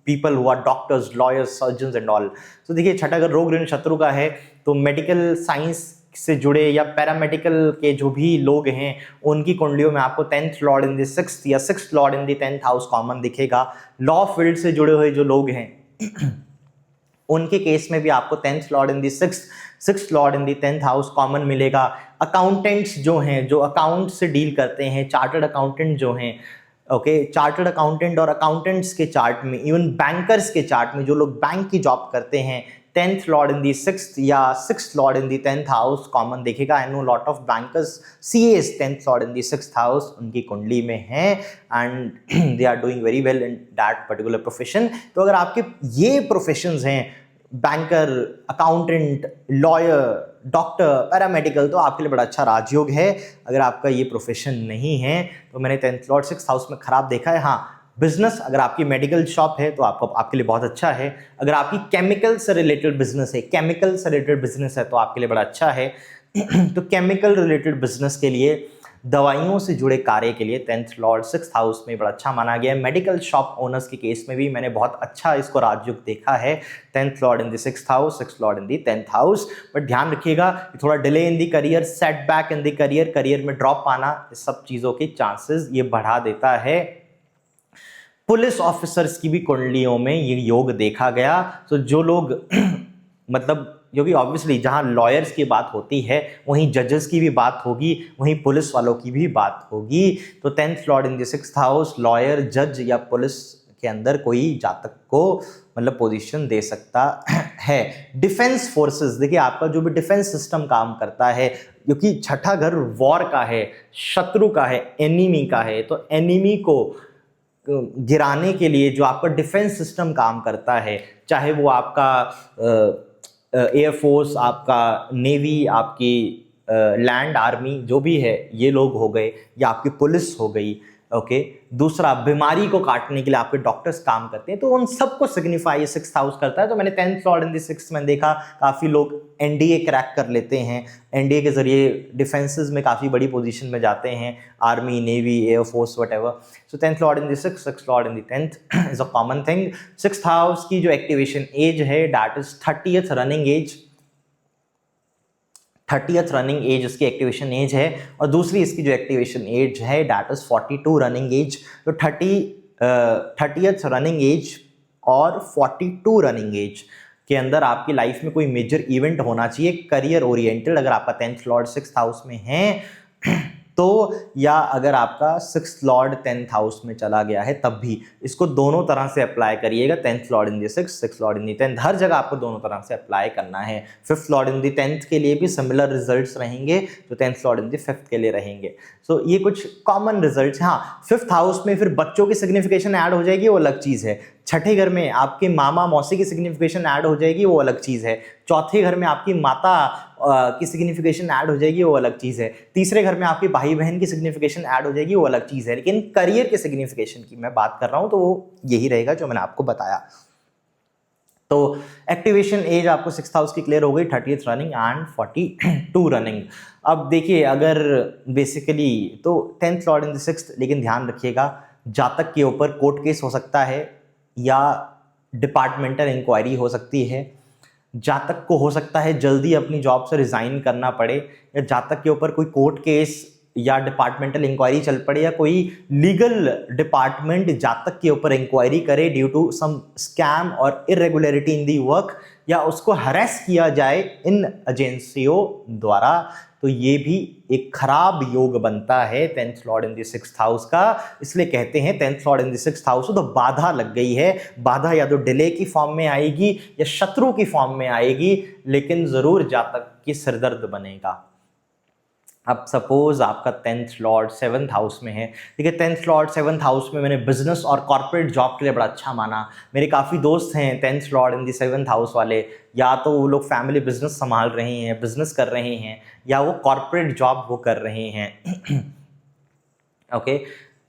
people who are doctors, lawyers, surgeons and all. तो देखिए छठा अगर रोग ऋण शत्रु का है तो मेडिकल साइंस से जुड़े या पैरामेडिकल के जो भी लोग हैं उनकी कुंडलियों में आपको 10th lord in the 6th या 6th lord in the 10th house common दिखेगा। लॉ फील्ड से जुड़े हुए जो लोग हैं उनके केस में भी आपको 10th lord in the 6th lord in the 10th house common मिलेगा। अकाउंटेंट्स जो हैं, जो अकाउंट से डील करते हैं, चार्टर्ड अकाउंटेंट जो हैं, ओके, चार्टर्ड अकाउंटेंट और अकाउंटेंट्स के चार्ट में, इवन बैंकर्स के चार्ट में जो लोग बैंक की जॉब करते हैं, 10th lord in the 6th या 6th lord in the 10th house common देखेगा। I know lot of bankers, CS 10th lord in the 6th house उनकी कुंडली में है and they are doing very well in that particular profession. तो अगर आपके ये प्रोफेशंस हैं, banker, accountant, lawyer, doctor, paramedical, तो आपके लिए बड़ा अच्छा राजयोग है। अगर आपका ये प्रोफेशन नहीं है तो मैंने 10th लॉर्ड 6th हाउस में खराब देखा है। हाँ, बिजनेस, अगर आपकी मेडिकल शॉप है तो आपको आपके लिए बहुत अच्छा है। अगर आपकी केमिकल से रिलेटेड बिजनेस है, केमिकल से रिलेटेड बिजनेस है तो आपके लिए बड़ा अच्छा है। तो केमिकल रिलेटेड बिजनेस के लिए, दवाइयों से जुड़े कार्य के लिए 10th लॉर्ड 6th हाउस में बड़ा अच्छा माना गया है। मेडिकल शॉप ओनर्स के केस में भी मैंने बहुत अच्छा इसको राजयोग देखा है, 10th lord in the 6th house, 6th lord in the 10th house. But ध्यान रखिएगा थोड़ा delay in the career, setback in the career, career में ड्रॉप आना, इस सब चीज़ों के चांसेस ये बढ़ा देता है। पुलिस ऑफिसर्स की भी कुंडलियों में ये योग देखा गया। तो जो लोग मतलब, क्योंकि ऑब्वियसली जहां लॉयर्स की बात होती है वहीं जजेस की भी बात होगी, वहीं पुलिस वालों की भी बात होगी। तो 10th lord in the 6th house, lawyer, जज या पुलिस के अंदर कोई जातक को मतलब पोजीशन दे सकता है। डिफेंस फोर्सेस, देखिए आपका जो भी डिफेंस सिस्टम काम करता है, क्योंकि छठा घर वॉर का है, शत्रु का है, एनिमी का है, तो एनिमी को गिराने के लिए जो आपका डिफेंस सिस्टम काम करता है, चाहे वो आपका एयरफोर्स, आपका नेवी, आपकी लैंड आर्मी, जो भी है, ये लोग हो गए, या आपकी पुलिस हो गई, ओके। दूसरा, बीमारी को काटने के लिए आपके डॉक्टर्स काम करते हैं, तो उन सबको सिग्निफाई 6th हाउस करता है। तो मैंने 10th lord in the 6th में देखा काफ़ी लोग एनडीए क्रैक कर लेते हैं, एनडीए के जरिए डिफेंसेस में काफ़ी बड़ी पोजीशन में जाते हैं, army, navy, air force, whatever. So 10th lord in the 6th, 6th lord in the 10th is a common thing. 6th house की जो एक्टिवेशन एज है that is 30th running age, 30th running age उसकी activation age है, और दूसरी इसकी जो activation age है दैट इज 42 रनिंग एज। तो 30th रनिंग एज और 42 रनिंग एज के अंदर आपकी लाइफ में कोई मेजर इवेंट होना चाहिए करियर ओरिएंटेड, अगर आपका 10th लॉर्ड 6th हाउस में है तो, या अगर आपका 6th लॉर्ड 10th हाउस में चला गया है तब भी। इसको दोनों तरह से अप्लाई करिएगा, 10th lord in the 6th, 6th lord in the 10th, हर जगह आपको दोनों तरह से अप्लाई करना है। 5th Lord in the 10th के लिए भी सिमिलर रिजल्ट्स रहेंगे जो 10th lord in the 5th के लिए रहेंगे। सो ये कुछ कॉमन रिजल्ट्स। हाँ, 5th हाउस में फिर बच्चों की सिग्निफिकेशन ऐड हो जाएगी, वो अलग चीज़ है। छठे घर में आपके मामा मौसी की सिग्निफिकेशन ऐड हो जाएगी, वो अलग चीज़ है। चौथे घर में आपकी माता की सिग्निफिकेशन ऐड हो जाएगी, वो अलग चीज़ है। तीसरे घर में आपके भाई बहन की सिग्निफिकेशन ऐड हो जाएगी, वो अलग चीज़ है। लेकिन करियर के सिग्निफिकेशन की मैं बात कर रहा हूँ तो वो यही रहेगा जो मैंने आपको बताया। तो एक्टिवेशन एज आपको 6th हाउस की क्लियर हो गई, 30th रनिंग एंड 42 रनिंग। अब देखिए अगर बेसिकली तो 10th lord in the 6th, लेकिन ध्यान रखिएगा जातक के ऊपर कोर्ट केस हो सकता है या डिपार्टमेंटल इंक्वायरी हो सकती है। जातक को हो सकता है जल्दी अपनी जॉब से रिजाइन करना पड़े, या जातक के ऊपर कोई कोर्ट केस या डिपार्टमेंटल इंक्वायरी चल पड़े, या कोई लीगल डिपार्टमेंट जातक के ऊपर इंक्वायरी करे ड्यू टू सम स्कैम और इरेगुलरिटी इन दी वर्क, या उसको हरेस किया जाए इन एजेंसियों द्वारा। तो ये भी एक खराब योग बनता है 10th lord in the 6th house का। इसलिए कहते हैं 10th lord in the 6th house तो बाधा लग गई है। बाधा या तो डिले की फॉर्म में आएगी या शत्रु की फॉर्म में आएगी, लेकिन जरूर जातक की सिरदर्द बनेगा। अब सपोज आपका 10th लॉर्ड 7th हाउस में है, ठीक है। 10th लॉर्ड 7th हाउस में मैंने बिजनेस और कॉर्पोरेट जॉब के लिए बड़ा अच्छा माना। मेरे काफ़ी दोस्त हैं 10th lord in the 7th house वाले, या तो वो लोग फैमिली बिजनेस संभाल रहे हैं, बिजनेस कर रहे हैं, या वो कॉर्पोरेट जॉब वो कर रहे हैं। ओके,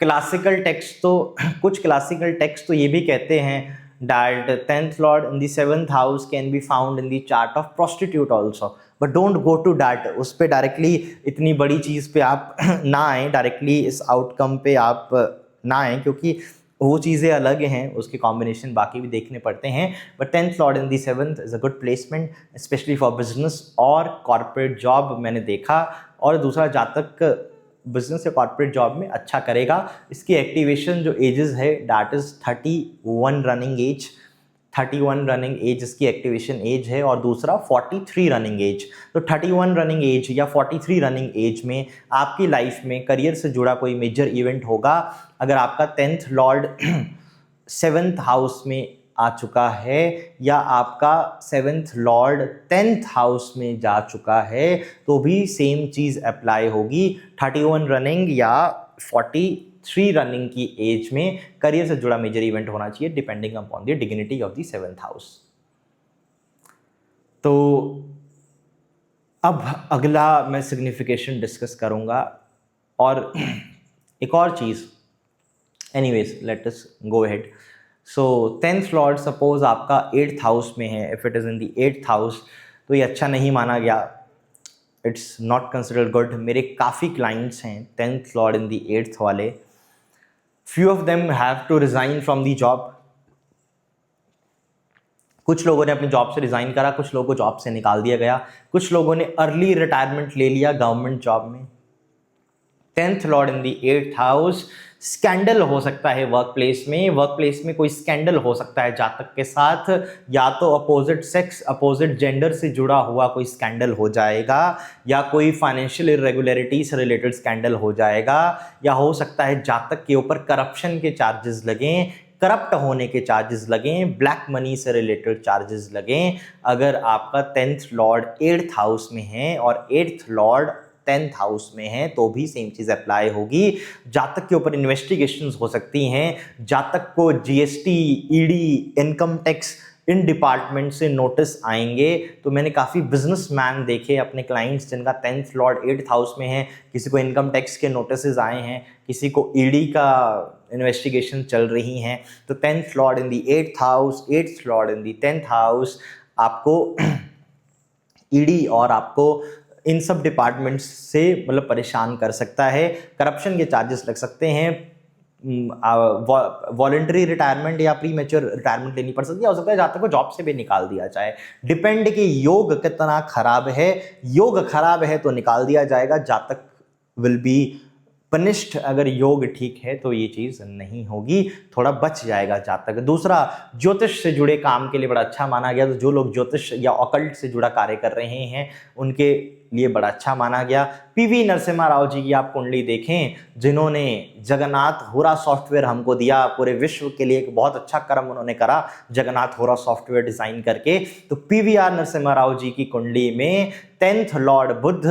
क्लासिकल टेक्स्ट तो कुछ क्लासिकल टेक्स्ट तो ये भी कहते हैं that 10th lord in the 7th house can be found in the chart of prostitute also, but don't go to that। उस पे डायरेक्टली इतनी बड़ी चीज़ पे आप ना आए, डायरेक्टली इस आउटकम पे आप ना आए, क्योंकि वो चीज़ें अलग हैं, उसके कॉम्बिनेशन बाकी भी देखने पड़ते हैं। But 10th lord in the 7th is a good placement specially for business और कॉर्पोरेट जॉब मैंने देखा। और दूसरा जातक बिजनेस या कॉर्पोरेट जॉब में अच्छा करेगा। इसकी एक्टिवेशन जो एजेस है that is 31 running age, 31 running age इसकी एक्टिवेशन एज है, और दूसरा 43 रनिंग एज। तो 31 रनिंग एज या 43 रनिंग एज में आपकी लाइफ में करियर से जुड़ा कोई मेजर इवेंट होगा। अगर आपका 10th लॉर्ड 7th हाउस में आ चुका है, या आपका 7th लॉर्ड 10th हाउस में जा चुका है, तो भी सेम चीज़ अप्लाई होगी। 31 रनिंग या 43 रनिंग की एज में करियर से जुड़ा मेजर इवेंट होना चाहिए, depending upon the dignity of the 7th house. तो अब अगला मैं सिग्निफिकेशन डिस्कस करूंगा, और एक और चीज़, anyways let us go ahead. So 10th lord suppose आपका 8th हाउस में है, if it is in the 8th house, तो ये अच्छा नहीं माना गया, इट्स नॉट कंसिडर्ड गुड। मेरे काफ़ी क्लाइंट्स हैं 10th lord in the 8th वाले, few of them have to resign from the job. कुछ लोगों ने अपनी जॉब से रिजाइन करा, कुछ लोगों को जॉब से निकाल दिया गया, कुछ लोगों ने अर्ली रिटायरमेंट ले लिया गवर्नमेंट जॉब में। 10th lord in the 8th house, scandal हो सकता है वर्क प्लेस में कोई स्कैंडल हो सकता है जातक के साथ, या तो अपोजिट सेक्स अपोजिट जेंडर से जुड़ा हुआ कोई स्कैंडल हो जाएगा, या कोई फाइनेंशियल इरेगुलरिटी से रिलेटेड स्कैंडल हो जाएगा, या हो सकता है जातक के ऊपर करप्शन के चार्जेस लगें, करप्ट होने के चार्जेस लगें, ब्लैक मनी से रिलेटेड चार्जेस लगें। अगर आपका 10th लॉर्ड 8th हाउस में है और 8th लॉर्ड 10th हाउस में है, तो भी सेम चीज़ अप्लाई होगी। जातक के ऊपर इन्वेस्टिगेशंस हो सकती हैं, जातक को GST, ED, income tax, in department से नोटिस आएंगे। तो मैंने काफ़ी बिजनेसमैन देखे अपने क्लाइंट्स जिनका 10th लॉर्ड 8th हाउस में है, किसी को इनकम टैक्स के नोटिस आए हैं, किसी को ईडी का इन्वेस्टिगेशन चल रही हैं। तो 10th lord in the 8th house, 8th Lord in the 10th house आपको ईडी और आपको इन सब डिपार्टमेंट्स से मतलब परेशान कर सकता है। करप्शन के चार्जेस लग सकते हैं, वॉलंटरी रिटायरमेंट या प्री मैच्योर रिटायरमेंट लेनी पड़ सकती है, हो सकता है जातक को जॉब से भी निकाल दिया जाए। डिपेंड कि योग कितना खराब है। योग खराब है तो निकाल दिया जाएगा, जातक विल बी पनिश्ड। अगर योग ठीक है तो ये चीज़ नहीं होगी, थोड़ा बच जाएगा जातक। दूसरा, ज्योतिष से जुड़े काम के लिए बड़ा अच्छा माना गया। तो जो लोग ज्योतिष या ऑकल्ट से जुड़ा कार्य कर रहे हैं उनके लिए बड़ा अच्छा माना गया। पीवी नरसिम्हा राव जी की आप कुंडली देखें, जिन्होंने जगन्नाथ होरा सॉफ्टवेयर हमको दिया, पूरे विश्व के लिए एक बहुत अच्छा कर्म उन्होंने करा जगन्नाथ होरा सॉफ्टवेयर डिजाइन करके। तो पीवीआर नरसिम्हा राव जी की कुंडली में 10th लॉर्ड बुध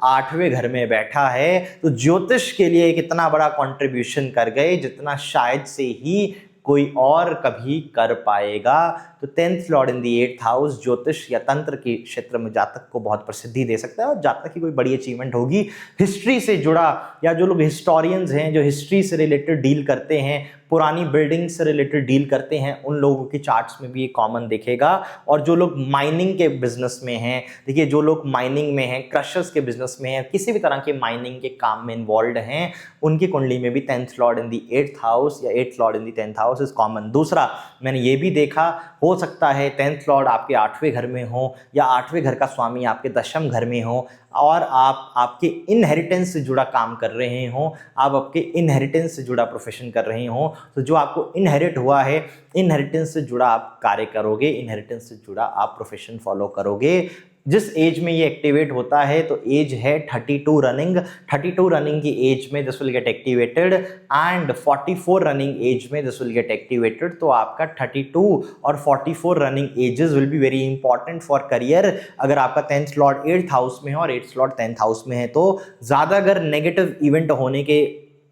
8वें घर में बैठा है, तो ज्योतिष के लिए कितना बड़ा कंट्रीब्यूशन कर गए जितना शायद से ही कोई और कभी कर पाएगा। तो तो 10th lord in the 8th house ज्योतिष या तंत्र के क्षेत्र में जातक को बहुत प्रसिद्धि दे सकता है और जातक की कोई बड़ी अचीवमेंट होगी। हिस्ट्री से जुड़ा या जो लोग हिस्टोरियंस हैं, जो हिस्ट्री से रिलेटेड डील करते हैं, पुरानी बिल्डिंग से रिलेटेड डील करते हैं, उन लोगों की चार्ट्स में भी ये कॉमन दिखेगा। और जो लोग माइनिंग के बिजनेस में हैं, देखिए जो लोग माइनिंग में हैं, क्रशर्स के बिजनेस में हैं, किसी भी तरह के माइनिंग के काम में इन्वॉल्व हैं, उनकी कुंडली में भी 10th lord in the 8th house या 8th Lord in the 10th house is common. दूसरा मैंने ये भी देखा, हो सकता है 10th लॉर्ड आपके 8वें घर में हो या 8वें घर का स्वामी आपके 10वें घर में हो और आप आपके इनहेरिटेंस से जुड़ा काम कर रहे हो, आप आपके इनहेरिटेंस से जुड़ा प्रोफेशन कर रहे हो, तो जो आपको इनहेरिट हुआ है, इनहेरिटेंस से जुड़ा आप कार्य करोगे, इनहेरिटेंस से जुड़ा आप प्रोफेशन फॉलो करोगे। जिस एज में ये एक्टिवेट होता है तो एज है 32 रनिंग। 32 रनिंग की एज में this will get activated and 44 running age में दिस विल गेट एक्टिवेटेड। तो आपका 32 और 44 running ages will be very important for career. अगर आपका 10th लॉर्ड 8th हाउस में है और 8th लॉर्ड 10th हाउस में है तो ज़्यादा अगर नेगेटिव इवेंट होने के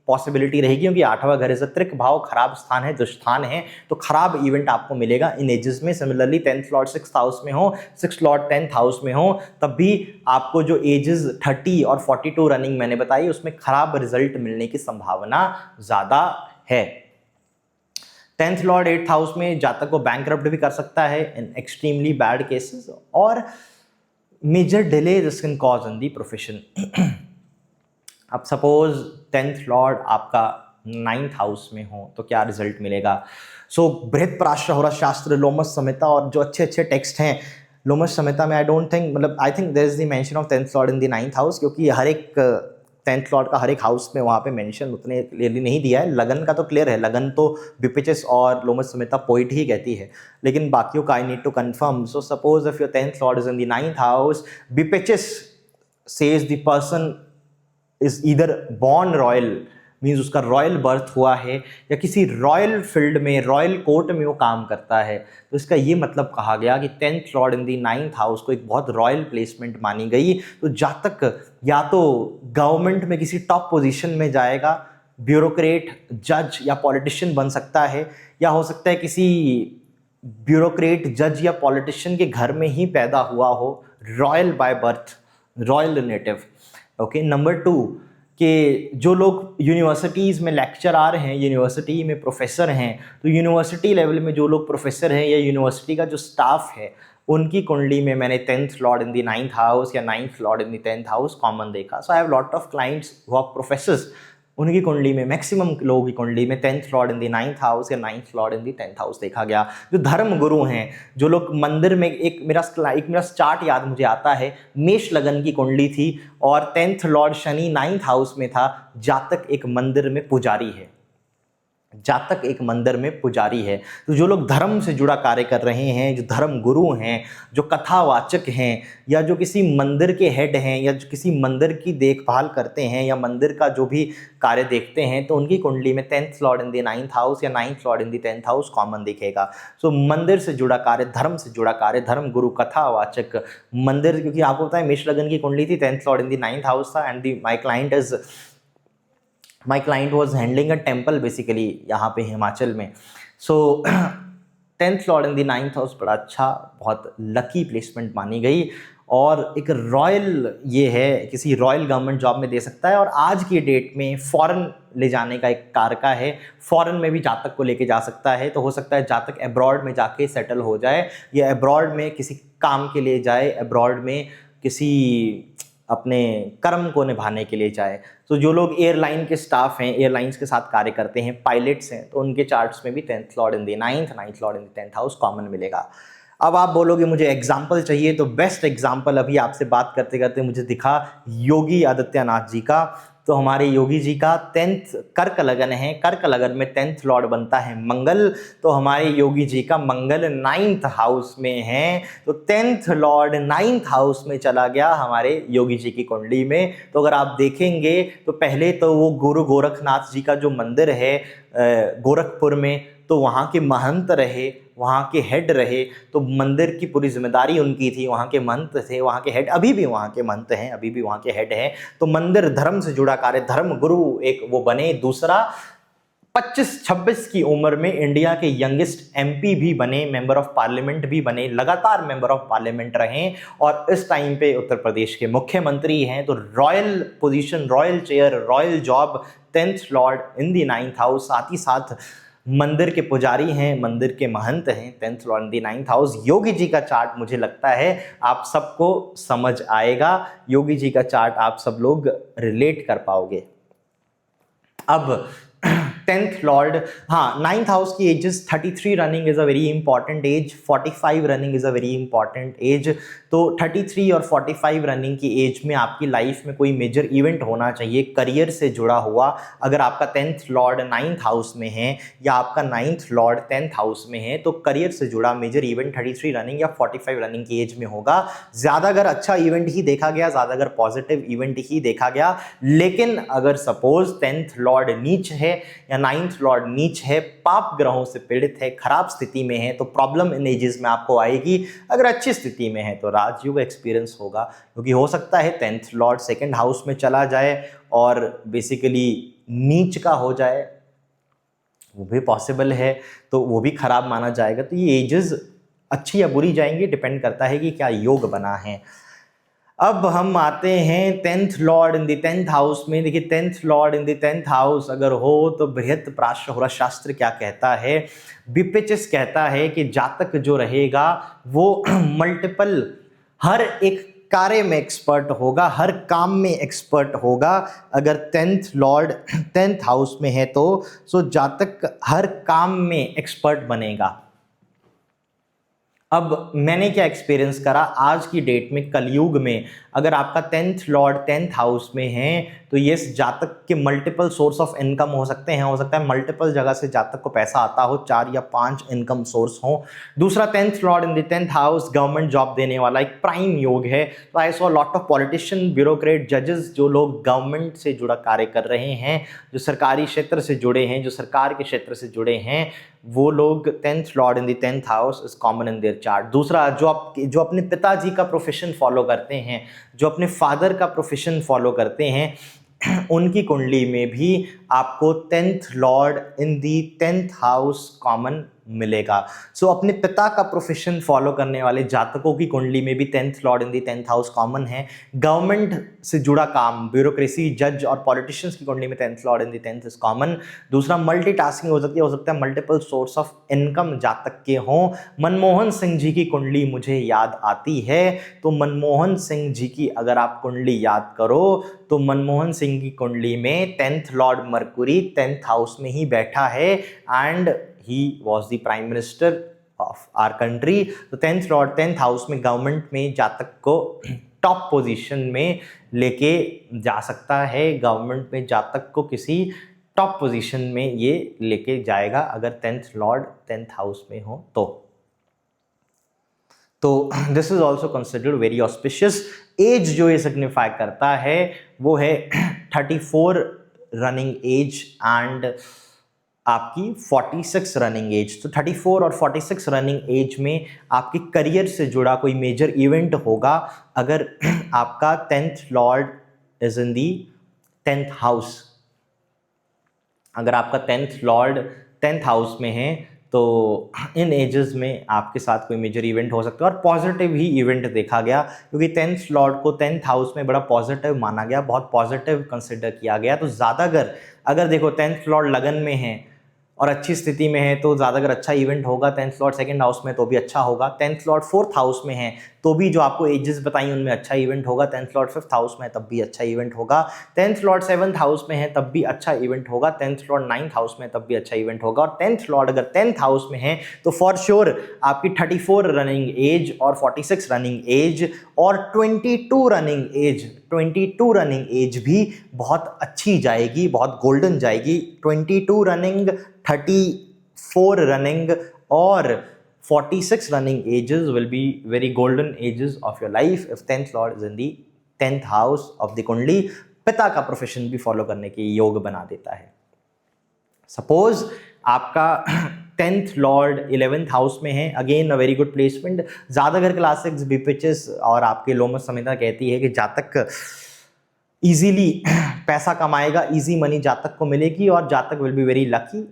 पॉसिबिलिटी रहेगी, क्योंकि 8वां घर इज त्रिक भाव, खराब स्थान है, दुष्स्थान है, तो खराब इवेंट आपको मिलेगा इन एजेस में। Similarly 10th lord 6th house में हो, 6th लॉर्ड 10th हाउस में हो, तब भी आपको जो एजेस 30 और 42 रनिंग मैंने बताई उसमें खराब रिजल्ट मिलने की संभावना ज़्यादा है। 10th लॉर्ड 8th हाउस में जातक को बैंकरप्ट भी कर सकता है इन एक्सट्रीमली बैड केसेस, और major delay this can cause in the profession. अब सपोज 10th लॉर्ड आपका 9th हाउस में हो तो क्या रिजल्ट मिलेगा। सो बृहत्पराशर शास्त्र, लोमस संहिता और जो अच्छे अच्छे टेक्स्ट हैं लोमस संहिता में, आई डोंट थिंक, मतलब I think there is the mention of 10th lord in the 9th house, क्योंकि हर एक 10th लॉर्ड का हर एक हाउस में वहाँ पे मेंशन उतने क्लियरली नहीं दिया है। लगन का तो क्लियर है, लगन तो बिपिचस और लोमस संहिता पोइट ही कहती है, लेकिन बाकियों का I need to confirm. So suppose if your 10th lord is in the 9th house, बिपिचस says the person is either born royal, means उसका रॉयल बर्थ हुआ है, या किसी रॉयल फील्ड में, रॉयल कोर्ट में वो काम करता है, तो इसका ये मतलब कहा गया कि 10th lord in the 9th house को एक बहुत रॉयल प्लेसमेंट मानी गई। तो जातक या तो गवर्नमेंट में किसी टॉप पोजीशन में जाएगा, ब्यूरोक्रेट, जज या पॉलिटिशियन बन सकता है, या हो सकता है किसी ब्यूरोक्रेट, जज या पॉलिटिशियन के घर में ही पैदा हुआ हो, royal by birth, royal native. Okay, number 2 कि जो लोग यूनिवर्सिटीज़ में लेक्चरार हैं, यूनिवर्सिटी में प्रोफेसर हैं, तो यूनिवर्सिटी लेवल में जो लोग प्रोफेसर हैं या यूनिवर्सिटी का जो स्टाफ है, उनकी कुंडली में मैंने 10th lord in the 9th house या 9th lord in the 10th house common देखा। So I have lot of clients who are professors, उनकी कुंडली में, मैक्सिमम लोगों की कुंडली में 10th lord in the 9th house या 9th lord in the 10th house देखा गया। जो धर्म गुरु हैं, जो लोग मंदिर में, एक मेरा चार्ट याद मुझे आता है, मेष लगन की कुंडली थी और 10th Lord Shani 9th house में था, जातक एक मंदिर में पुजारी है, जातक एक मंदिर में पुजारी है। तो जो लोग धर्म से जुड़ा कार्य कर रहे हैं, जो धर्म गुरु हैं, जो कथावाचक हैं, या जो किसी मंदिर के हेड हैं, या जो किसी मंदिर की देखभाल करते हैं या मंदिर का जो भी कार्य देखते हैं, तो उनकी कुंडली में 10th lord in the 9th house या 9th lord in the 10th house common दिखेगा। सो मंदिर से जुड़ा कार्य, धर्म से जुड़ा कार्य, धर्म गुरु, कथावाचक, मंदिर, क्योंकि आपको पता है मेष लगन की कुंडली थी, 10th lord in the 9th house था, and my client was handling a temple basically यहाँ पे हिमाचल में। So 10th lord in the 9th house बड़ा अच्छा, बहुत लकी प्लेसमेंट मानी गई, और एक रॉयल ये है, किसी रॉयल गवर्नमेंट जॉब में दे सकता है, और आज की डेट में फॉरेन ले जाने का एक कारका है, फॉरेन में भी जातक को लेके जा सकता है। तो हो सकता है जातक अब्रॉड में जाके सेटल हो जाए, या अब्रॉड में किसी काम के लिए जाए, अब्रॉड में किसी अपने कर्म को निभाने के लिए जाए। तो जो लोग एयरलाइन के स्टाफ हैं, एयरलाइंस के साथ कार्य करते हैं, पायलट्स हैं, तो उनके चार्ट्स में भी 10th lord in the 9th lord in the 10th house common मिलेगा। अब आप बोलोगे मुझे एग्जाम्पल चाहिए, तो बेस्ट एग्जाम्पल अभी आपसे बात करते करते मुझे दिखा योगी आदित्यनाथ जी का। तो हमारे योगी जी का 10th कर्क लगन है, कर्क लगन में 10th लॉर्ड बनता है मंगल, तो हमारे योगी जी का मंगल 9th हाउस में है। तो 10th लॉर्ड 9th हाउस में चला गया हमारे योगी जी की कुंडली में। तो अगर आप देखेंगे तो पहले तो वो गुरु गोरखनाथ जी का जो मंदिर है गोरखपुर में, तो वहाँ के महंत रहे, वहाँ के हेड रहे, तो मंदिर की पूरी जिम्मेदारी उनकी थी, वहाँ के महंत थे, वहाँ के हेड, अभी भी वहाँ के महंत हैं, अभी भी वहाँ के हेड हैं। तो मंदिर, धर्म से जुड़ा कार्य, धर्म गुरु एक वो बने। दूसरा 25-26 की उम्र में इंडिया के यंगेस्ट एमपी भी बने, मेंबर ऑफ पार्लियामेंट भी बने, लगातार मेंबर ऑफ पार्लियामेंट रहे और इस टाइम पे उत्तर प्रदेश के मुख्यमंत्री हैं। तो royal position, royal chair, royal job, 10th lord in the 9th house, साथ ही साथ मंदिर के पुजारी हैं, मंदिर के महंत हैं, 10th lord in the 9th house. Yogi ji का चार्ट मुझे लगता है आप सबको समझ आएगा, योगी जी का चार्ट आप सब लोग रिलेट कर पाओगे। अब 10th लॉर्ड, हाँ, 9th हाउस की ages 33 running is a very important age, 45 running is a very important age. तो 33 और 45 रनिंग की एज में आपकी लाइफ में कोई मेजर इवेंट होना चाहिए करियर से जुड़ा हुआ। अगर आपका 10th लॉर्ड 9th हाउस में है या आपका 9th लॉर्ड 10th हाउस में है तो करियर से जुड़ा मेजर इवेंट 33 रनिंग या 45 रनिंग की एज में होगा। ज़्यादा अगर अच्छा इवेंट ही देखा गया, ज़्यादा अगर पॉजिटिव इवेंट ही देखा गया। लेकिन अगर सपोज 10th लॉर्ड नीच है या 9th लॉर्ड नीच है, पाप ग्रहों से पीड़ित है, खराब स्थिति में है, तो प्रॉब्लम इन एजेस में आपको आएगी। अगर अच्छी स्थिति में है तो राजयोग एक्सपीरियंस होगा, क्योंकि हो सकता है 10th लॉर्ड 2nd हाउस में चला जाए और बेसिकली नीच का हो जाए, वो भी पॉसिबल है, तो वो भी खराब माना जाएगा। तो ये एजेस अच्छी या बुरी जाएंगी, डिपेंड करता है कि क्या योग बना है। अब हम आते हैं 10th lord in the 10th house में। देखिए 10th lord in the 10th house अगर हो तो बृहत प्राशर शास्त्र क्या कहता है, बीपीएचएस कहता है कि जातक जो रहेगा वो मल्टीपल, हर एक कार्य में एक्सपर्ट होगा, हर काम में एक्सपर्ट होगा। अगर 10th लॉर्ड 10th हाउस में है तो सो जातक हर काम में एक्सपर्ट बनेगा। अब मैंने क्या एक्सपीरियंस करा आज की डेट में, कलयुग में, अगर आपका 10th लॉर्ड 10th हाउस में है तो ये जातक के मल्टीपल सोर्स ऑफ इनकम हो सकते हैं, हो सकता है मल्टीपल जगह से जातक को पैसा आता हो, 4 या 5 इनकम सोर्स हो। दूसरा 10th lord in the 10th house government job देने वाला एक प्राइम योग है। तो I saw lot of politician, bureaucrat, जजेस, जो लोग गवर्नमेंट से जुड़ा कार्य कर रहे हैं, जो सरकारी क्षेत्र से जुड़े हैं, जो सरकार के क्षेत्र से जुड़े हैं, वो लोग 10th lord in the 10th house is common in their chart. दूसरा जो अपने पिताजी का प्रोफेशन फॉलो करते हैं, जो अपने फादर का प्रोफेशन फॉलो करते हैं, उनकी कुंडली में भी आपको 10th lord in the 10th house common मिलेगा। सो अपने पिता का प्रोफेशन फॉलो करने वाले जातकों की कुंडली में भी 10th lord in the 10th house common है। गवर्नमेंट से जुड़ा काम, ब्यूरोक्रेसी, जज और पॉलिटिशियंस की कुंडली में 10th lord in the 10th is common. दूसरा मल्टीटास्किंग हो सकता है मल्टीपल सोर्स ऑफ इनकम जातक के हों। मनमोहन सिंह जी की कुंडली मुझे याद आती है, तो मनमोहन सिंह जी की अगर आप कुंडली याद करो तो मनमोहन सिंह की कुंडली में 10th Lord Mercury 10th house में ही बैठा है and he was the prime minister of our country। तो 10th लॉर्ड 10th हाउस में गवर्नमेंट में जातक को टॉप पोजीशन में लेके जा सकता है, गवर्नमेंट में जातक को किसी टॉप पोजीशन में ये लेके जाएगा अगर 10th लॉर्ड 10th हाउस में हो तो this is also considered very auspicious. Age जो ये सिग्निफाई करता है वो है 34 रनिंग एज एंड आपकी 46 रनिंग एज। तो 34 और 46 रनिंग एज में आपके करियर से जुड़ा कोई मेजर इवेंट होगा अगर आपका 10th lord is in the 10th house. अगर आपका 10th लॉर्ड 10th हाउस में है तो इन एजेस में आपके साथ कोई मेजर इवेंट हो सकता है और पॉजिटिव ही इवेंट देखा गया, क्योंकि 10th लॉर्ड को 10th हाउस में बड़ा पॉजिटिव माना गया, बहुत पॉजिटिव कंसिडर किया गया। तो ज़्यादा अगर देखो 10th लॉर्ड लगन में है और अच्छी स्थिति में है तो ज़्यादा अगर अच्छा इवेंट होगा। 10th लॉर्ड 2nd हाउस में तो भी अच्छा होगा। 10th लॉर्ड 4th हाउस में है तो भी जो आपको एजेस बताई उनमें अच्छा इवेंट होगा। 10th लॉर्ड 5th हाउस में तब भी अच्छा इवेंट होगा। 10th लॉर्ड 7th हाउस में है तब भी अच्छा इवेंट होगा। 10th लॉर्ड 9th हाउस में तब भी अच्छा इवेंट होगा। और 10th लॉर्ड अगर 10th हाउस में है तो फॉर श्योर आपकी 34 रनिंग एज और 46 रनिंग एज और 22 रनिंग एज भी बहुत अच्छी जाएगी, बहुत गोल्डन जाएगी। 22 रनिंग, 34 रनिंग और 46 running ages will be very golden ages of your life if 10th lord is in the 10th house of the कुंडली पिता का प्रोफेशन भी फॉलो करने के योग बना देता है। सपोज आपका 10th लॉर्ड 11th हाउस में है, again a very good placement. ज़्यादातर क्लासिक्स बीपीएचएस और आपके लोमस संहिता कहती है कि जातक इजीली पैसा कमाएगा, इजी मनी जातक को मिलेगी और जातक विल बी वेरी लकी।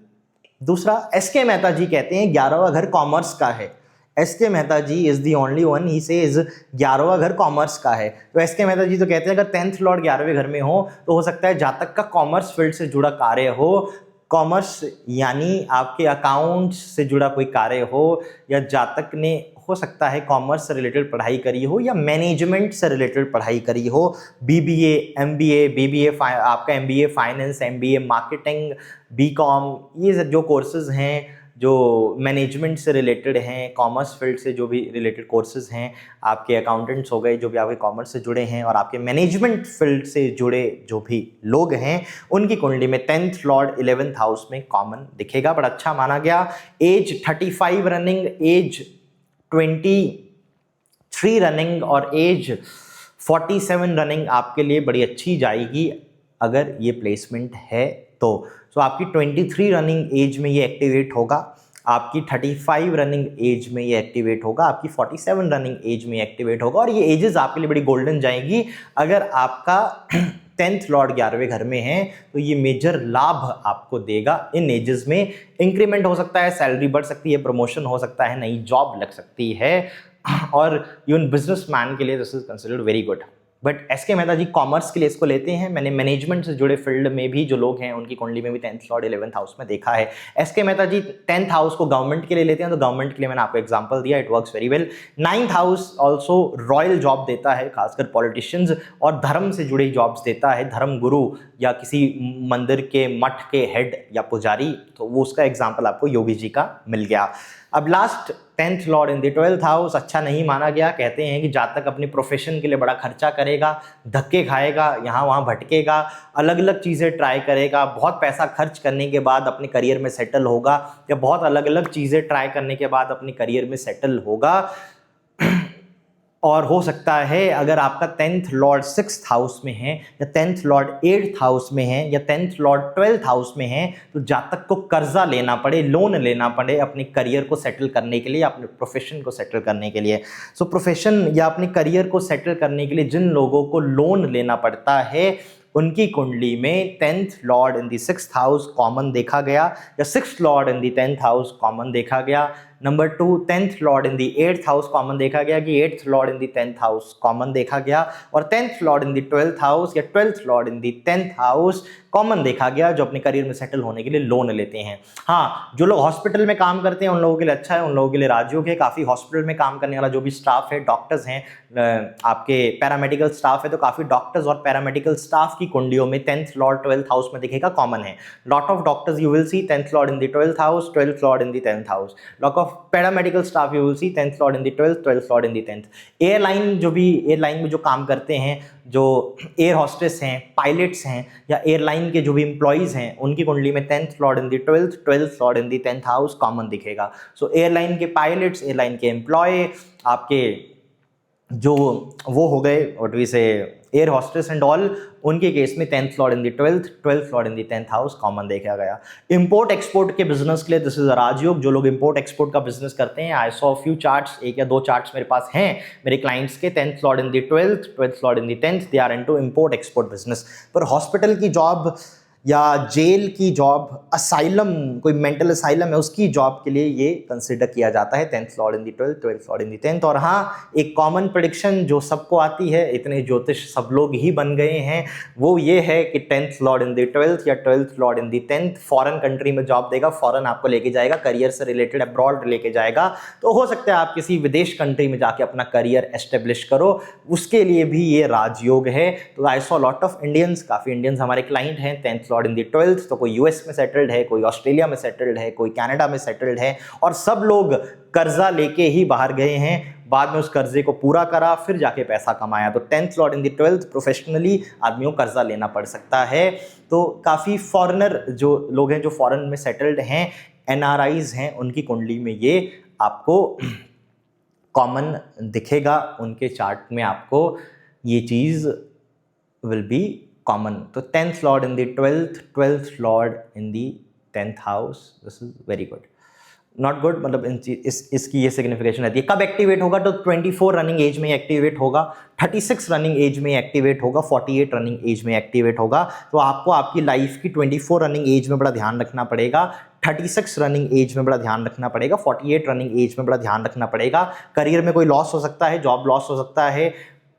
दूसरा, एसके मेहता जी कहते हैं 11वां घर कॉमर्स का है। S K Mehta ji is the only one he says 11वां घर कॉमर्स का है। तो एसके मेहता जी तो कहते हैं अगर 10th लॉर्ड 11वें घर में हो तो हो सकता है जातक का कॉमर्स फील्ड से जुड़ा कार्य हो। कॉमर्स यानी आपके अकाउंट्स से जुड़ा कोई कार्य हो, या जातक ने हो सकता है कॉमर्स से रिलेटेड पढ़ाई करी हो या मैनेजमेंट से रिलेटेड पढ़ाई करी हो। बीबीए, एमबीए, आपका MBA finance, MBA marketing, BCom, ये जो कोर्सेज हैं जो मैनेजमेंट से रिलेटेड हैं, कॉमर्स फील्ड से जो भी रिलेटेड कोर्सेज हैं, आपके अकाउंटेंट्स हो गए जो भी आपके कॉमर्स से जुड़े हैं, और आपके मैनेजमेंट फील्ड से जुड़े जो भी लोग हैं, उनकी कुंडली में 10th लॉर्ड 11th हाउस में कॉमन दिखेगा, बड़ा अच्छा माना गया। एज 35 रनिंग, एज 23 रनिंग और एज 47 रनिंग आपके लिए बड़ी अच्छी जाएगी अगर ये प्लेसमेंट है तो। आपकी 23 रनिंग एज में ये एक्टिवेट होगा, आपकी 35 रनिंग एज में ये एक्टिवेट होगा, आपकी 47 रनिंग एज में एक्टिवेट होगा, और ये एजेस आपके लिए बड़ी गोल्डन जाएंगी। अगर आपका 10th लॉर्ड 11वें घर में है तो ये मेजर लाभ आपको देगा। इन एजेस में इंक्रीमेंट हो सकता है, सैलरी बढ़ सकती है, प्रमोशन हो सकता है, नई जॉब लग सकती है, और इवन बिजनेसमैन के लिए this is considered very good. But S K Mehta ji commerce के लिए इसको लेते हैं। मैंने मैनेजमेंट से जुड़े फील्ड में भी जो लोग हैं उनकी कुंडली में भी 10th लॉर्ड 11th हाउस में देखा है। एसके मेहता जी 10th हाउस को गवर्नमेंट के लिए लेते हैं, तो गवर्नमेंट के लिए मैंने आपको एग्जांपल दिया, it works very well. 9th house also royal job देता है, खासकर पॉलिटिशियंस, और धर्म से जुड़ी जॉब्स देता है, धर्म गुरु या किसी मंदिर के मठ के हेड या पुजारी, तो वो उसका एग्जाम्पल आपको योगी जी का मिल गया। अब last 10th lord in the 12th house अच्छा नहीं माना गया। कहते हैं कि जातक अपने प्रोफेशन के लिए बड़ा खर्चा करेगा, धक्के खाएगा, यहाँ वहाँ भटकेगा, अलग अलग चीज़ें ट्राई करेगा, बहुत पैसा खर्च करने के बाद अपने करियर में सेटल होगा, या बहुत अलग अलग चीज़ें ट्राई करने के बाद अपने करियर में सेटल होगा। और हो सकता है अगर आपका 10th लॉर्ड 6th हाउस में है, या 10th लॉर्ड 8th हाउस में है, या 10th लॉर्ड 12th हाउस में है, तो जातक को कर्जा लेना पड़े, लोन लेना पड़े अपने करियर को सेटल करने के लिए, अपने प्रोफेशन को सेटल करने के लिए। सो प्रोफेशन या अपने करियर को सेटल करने के लिए जिन लोगों को लोन लेना पड़ता है उनकी कुंडली में 10th lord in the 6th house common देखा गया, या 6th lord in the 10th house common देखा गया। Number 2, 10th lord in the 8th house common देखा गया, कि 8th Lord in the 10th house common देखा गया, और 10th lord in the 12th house या 12th lord in the 10th house common देखा गया, जो अपने करियर में सेटल होने के लिए लोन लेते हैं। हाँ, जो लोग हॉस्पिटल में काम करते हैं उन लोगों के लिए अच्छा है, उन लोगों के लिए राजयोग है। काफ़ी हॉस्पिटल में काम करने वाला जो भी स्टाफ है, डॉक्टर्स हैं, आपके पैरामेडिकल स्टाफ है, तो काफ़ी डॉक्टर्स और पैरामेडिकल स्टाफ की कुंडलियों में 10th लॉर्ड 12th हाउस में दिखेगा, कॉमन है। Lot of doctors you will C 10th lord in the 12th house, 12th lord in the 10th house. Lot of paramedical staff you will C 10th lord in the 12th, 12th lord in the 10th। Airline जो भी airline में जो काम करते हैं, जो air hostess हैं, pilots हैं, या एयरलाइन के जो भी एम्प्लॉइज हैं, उनकी कुंडली में 10th lord in the 12th, 12th lord in the 10th house common दिखेगा। सो एयरलाइन के पायलट्स, एयरलाइन के एम्प्लॉय, आपके जो वो हो गए व्हाट वी से एयर हॉस्टेस एंड ऑल, उनके केस में 10th lord in the 12th, 12th lord in the 10th house common देखा गया। इंपोर्ट एक्सपोर्ट के बिजनेस के लिए दिस इज अ राजयोग। जो लोग इंपोर्ट एक्सपोर्ट का बिजनेस करते हैं, आई सॉ फ्यू चार्ट्स, 1 या 2 चार्ट्स मेरे पास हैं मेरे क्लाइंट्स के, 10th lord in the 12th, 12th lord in the 10th, they are into import export business. पर हॉस्पिटल की जॉब या जेल की जॉब, असाइलम, कोई मेंटल असाइलम है, उसकी जॉब के लिए ये कंसिडर किया जाता है 10th lord in the 12th, 12th lord in the 10th। और हाँ, एक कॉमन प्रेडिक्शन जो सबको आती है, इतने ज्योतिष सब लोग ही बन गए हैं, वो ये है कि 10th lord in the 12th या 12th lord in the 10th foreign country में जॉब देगा, फॉरेन आपको लेके जाएगा, करियर से रिलेटेड अब्रॉड लेके जाएगा। तो हो सकता है आप किसी विदेश कंट्री में जाके अपना करियर एस्टेब्लिश करो, उसके लिए भी ये राजयोग है। तो I saw lot of Indians, काफ़ी इंडियंस हमारे क्लाइंट हैं 10th lord in the 12th, तो कोई यूएस में सेटल्ड है, कोई ऑस्ट्रेलिया में सेटल्ड है, कोई कनाडा में सेटल्ड है, और सब लोग कर्जा लेके ही बाहर गए हैं, बाद में उस कर्जे को पूरा करा, फिर जाके पैसा कमाया। तो 10th lord in the 12th professionally आदमियों को कर्जा लेना पड़ सकता है। तो काफ़ी फॉरेनर जो लोग हैं, जो फॉरेन में सेटल्ड हैं, एनआरआईज हैं, उनकी कुंडली में ये आपको कॉमन दिखेगा, उनके चार्ट में आपको ये चीज़ विल बी कॉमन। तो 10th lord in the 12th, 12th lord in the 10th house, this is very good. Not good, मतलब इसकी ये सिग्निफिकेशन रहती है। कब एक्टिवेट होगा? तो 24 रनिंग एज में एक्टिवेट होगा, 36 रनिंग एज में एक्टिवेट होगा, 48 रनिंग एज में एक्टिवेट होगा। तो आपको आपकी लाइफ की 24 रनिंग एज में बड़ा ध्यान रखना पड़ेगा, 36 रनिंग एज में बड़ा ध्यान रखना पड़ेगा, 48 रनिंग एज में बड़ा ध्यान रखना पड़ेगा। करियर में कोई लॉस हो सकता है, जॉब लॉस हो सकता है,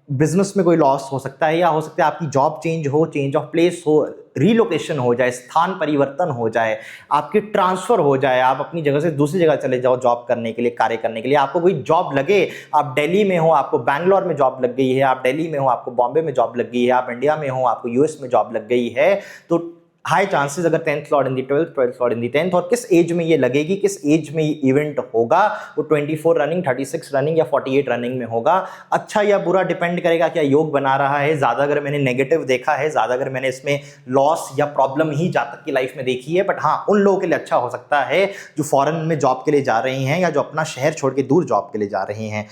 बिजनेस में कोई लॉस हो सकता है, या हो सकता है आपकी जॉब चेंज हो, चेंज ऑफ प्लेस हो, रीलोकेशन हो जाए, स्थान परिवर्तन हो जाए, आपकी ट्रांसफर हो जाए, आप अपनी जगह से दूसरी जगह चले जाओ जॉब करने के लिए, कार्य करने के लिए, आपको कोई जॉब लगे, आप दिल्ली में हो, आपको बैंगलोर में जॉब लग गई है, आप दिल्ली में हो, आपको बॉम्बे में जॉब लग गई है, आप इंडिया में हो, आपको यूएस में जॉब लग गई है, तो हाई चांसेस अगर 10th lord in the 12th, 12th lord in the 10th, और किस एज में ये लगेगी, किस एज में ये इवेंट होगा, वो 24 रनिंग, 36 रनिंग या 48 रनिंग में होगा। अच्छा या बुरा डिपेंड करेगा क्या योग बना रहा है। ज़्यादा अगर मैंने नेगेटिव देखा है, ज़्यादा अगर मैंने इसमें लॉस या प्रॉब्लम ही जातक की लाइफ में देखी है, बट हाँ, उन लोगों के लिए अच्छा हो सकता है जो फॉरेन में जॉब के लिए जा रहे हैं या जो अपना शहर छोड़ के दूर जॉब के लिए जा रहे हैं।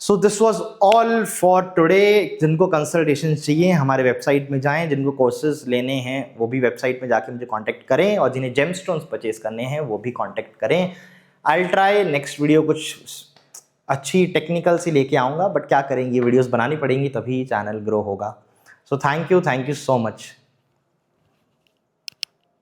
So this was all for today. जिनको कंसल्टेशन चाहिए हमारे वेबसाइट में जाएं, जिनको कोर्सेज लेने हैं वो भी वेबसाइट में जाके मुझे कांटेक्ट करें, और जिन्हें जेमस्टोन्स परचेज करने हैं वो भी कांटेक्ट करें। I will try next video कुछ अच्छी टेक्निकल सी लेके आऊँगा, बट क्या करेंगे, वीडियोज़ बनानी पड़ेंगी तभी चैनल ग्रो होगा। So thank you so much.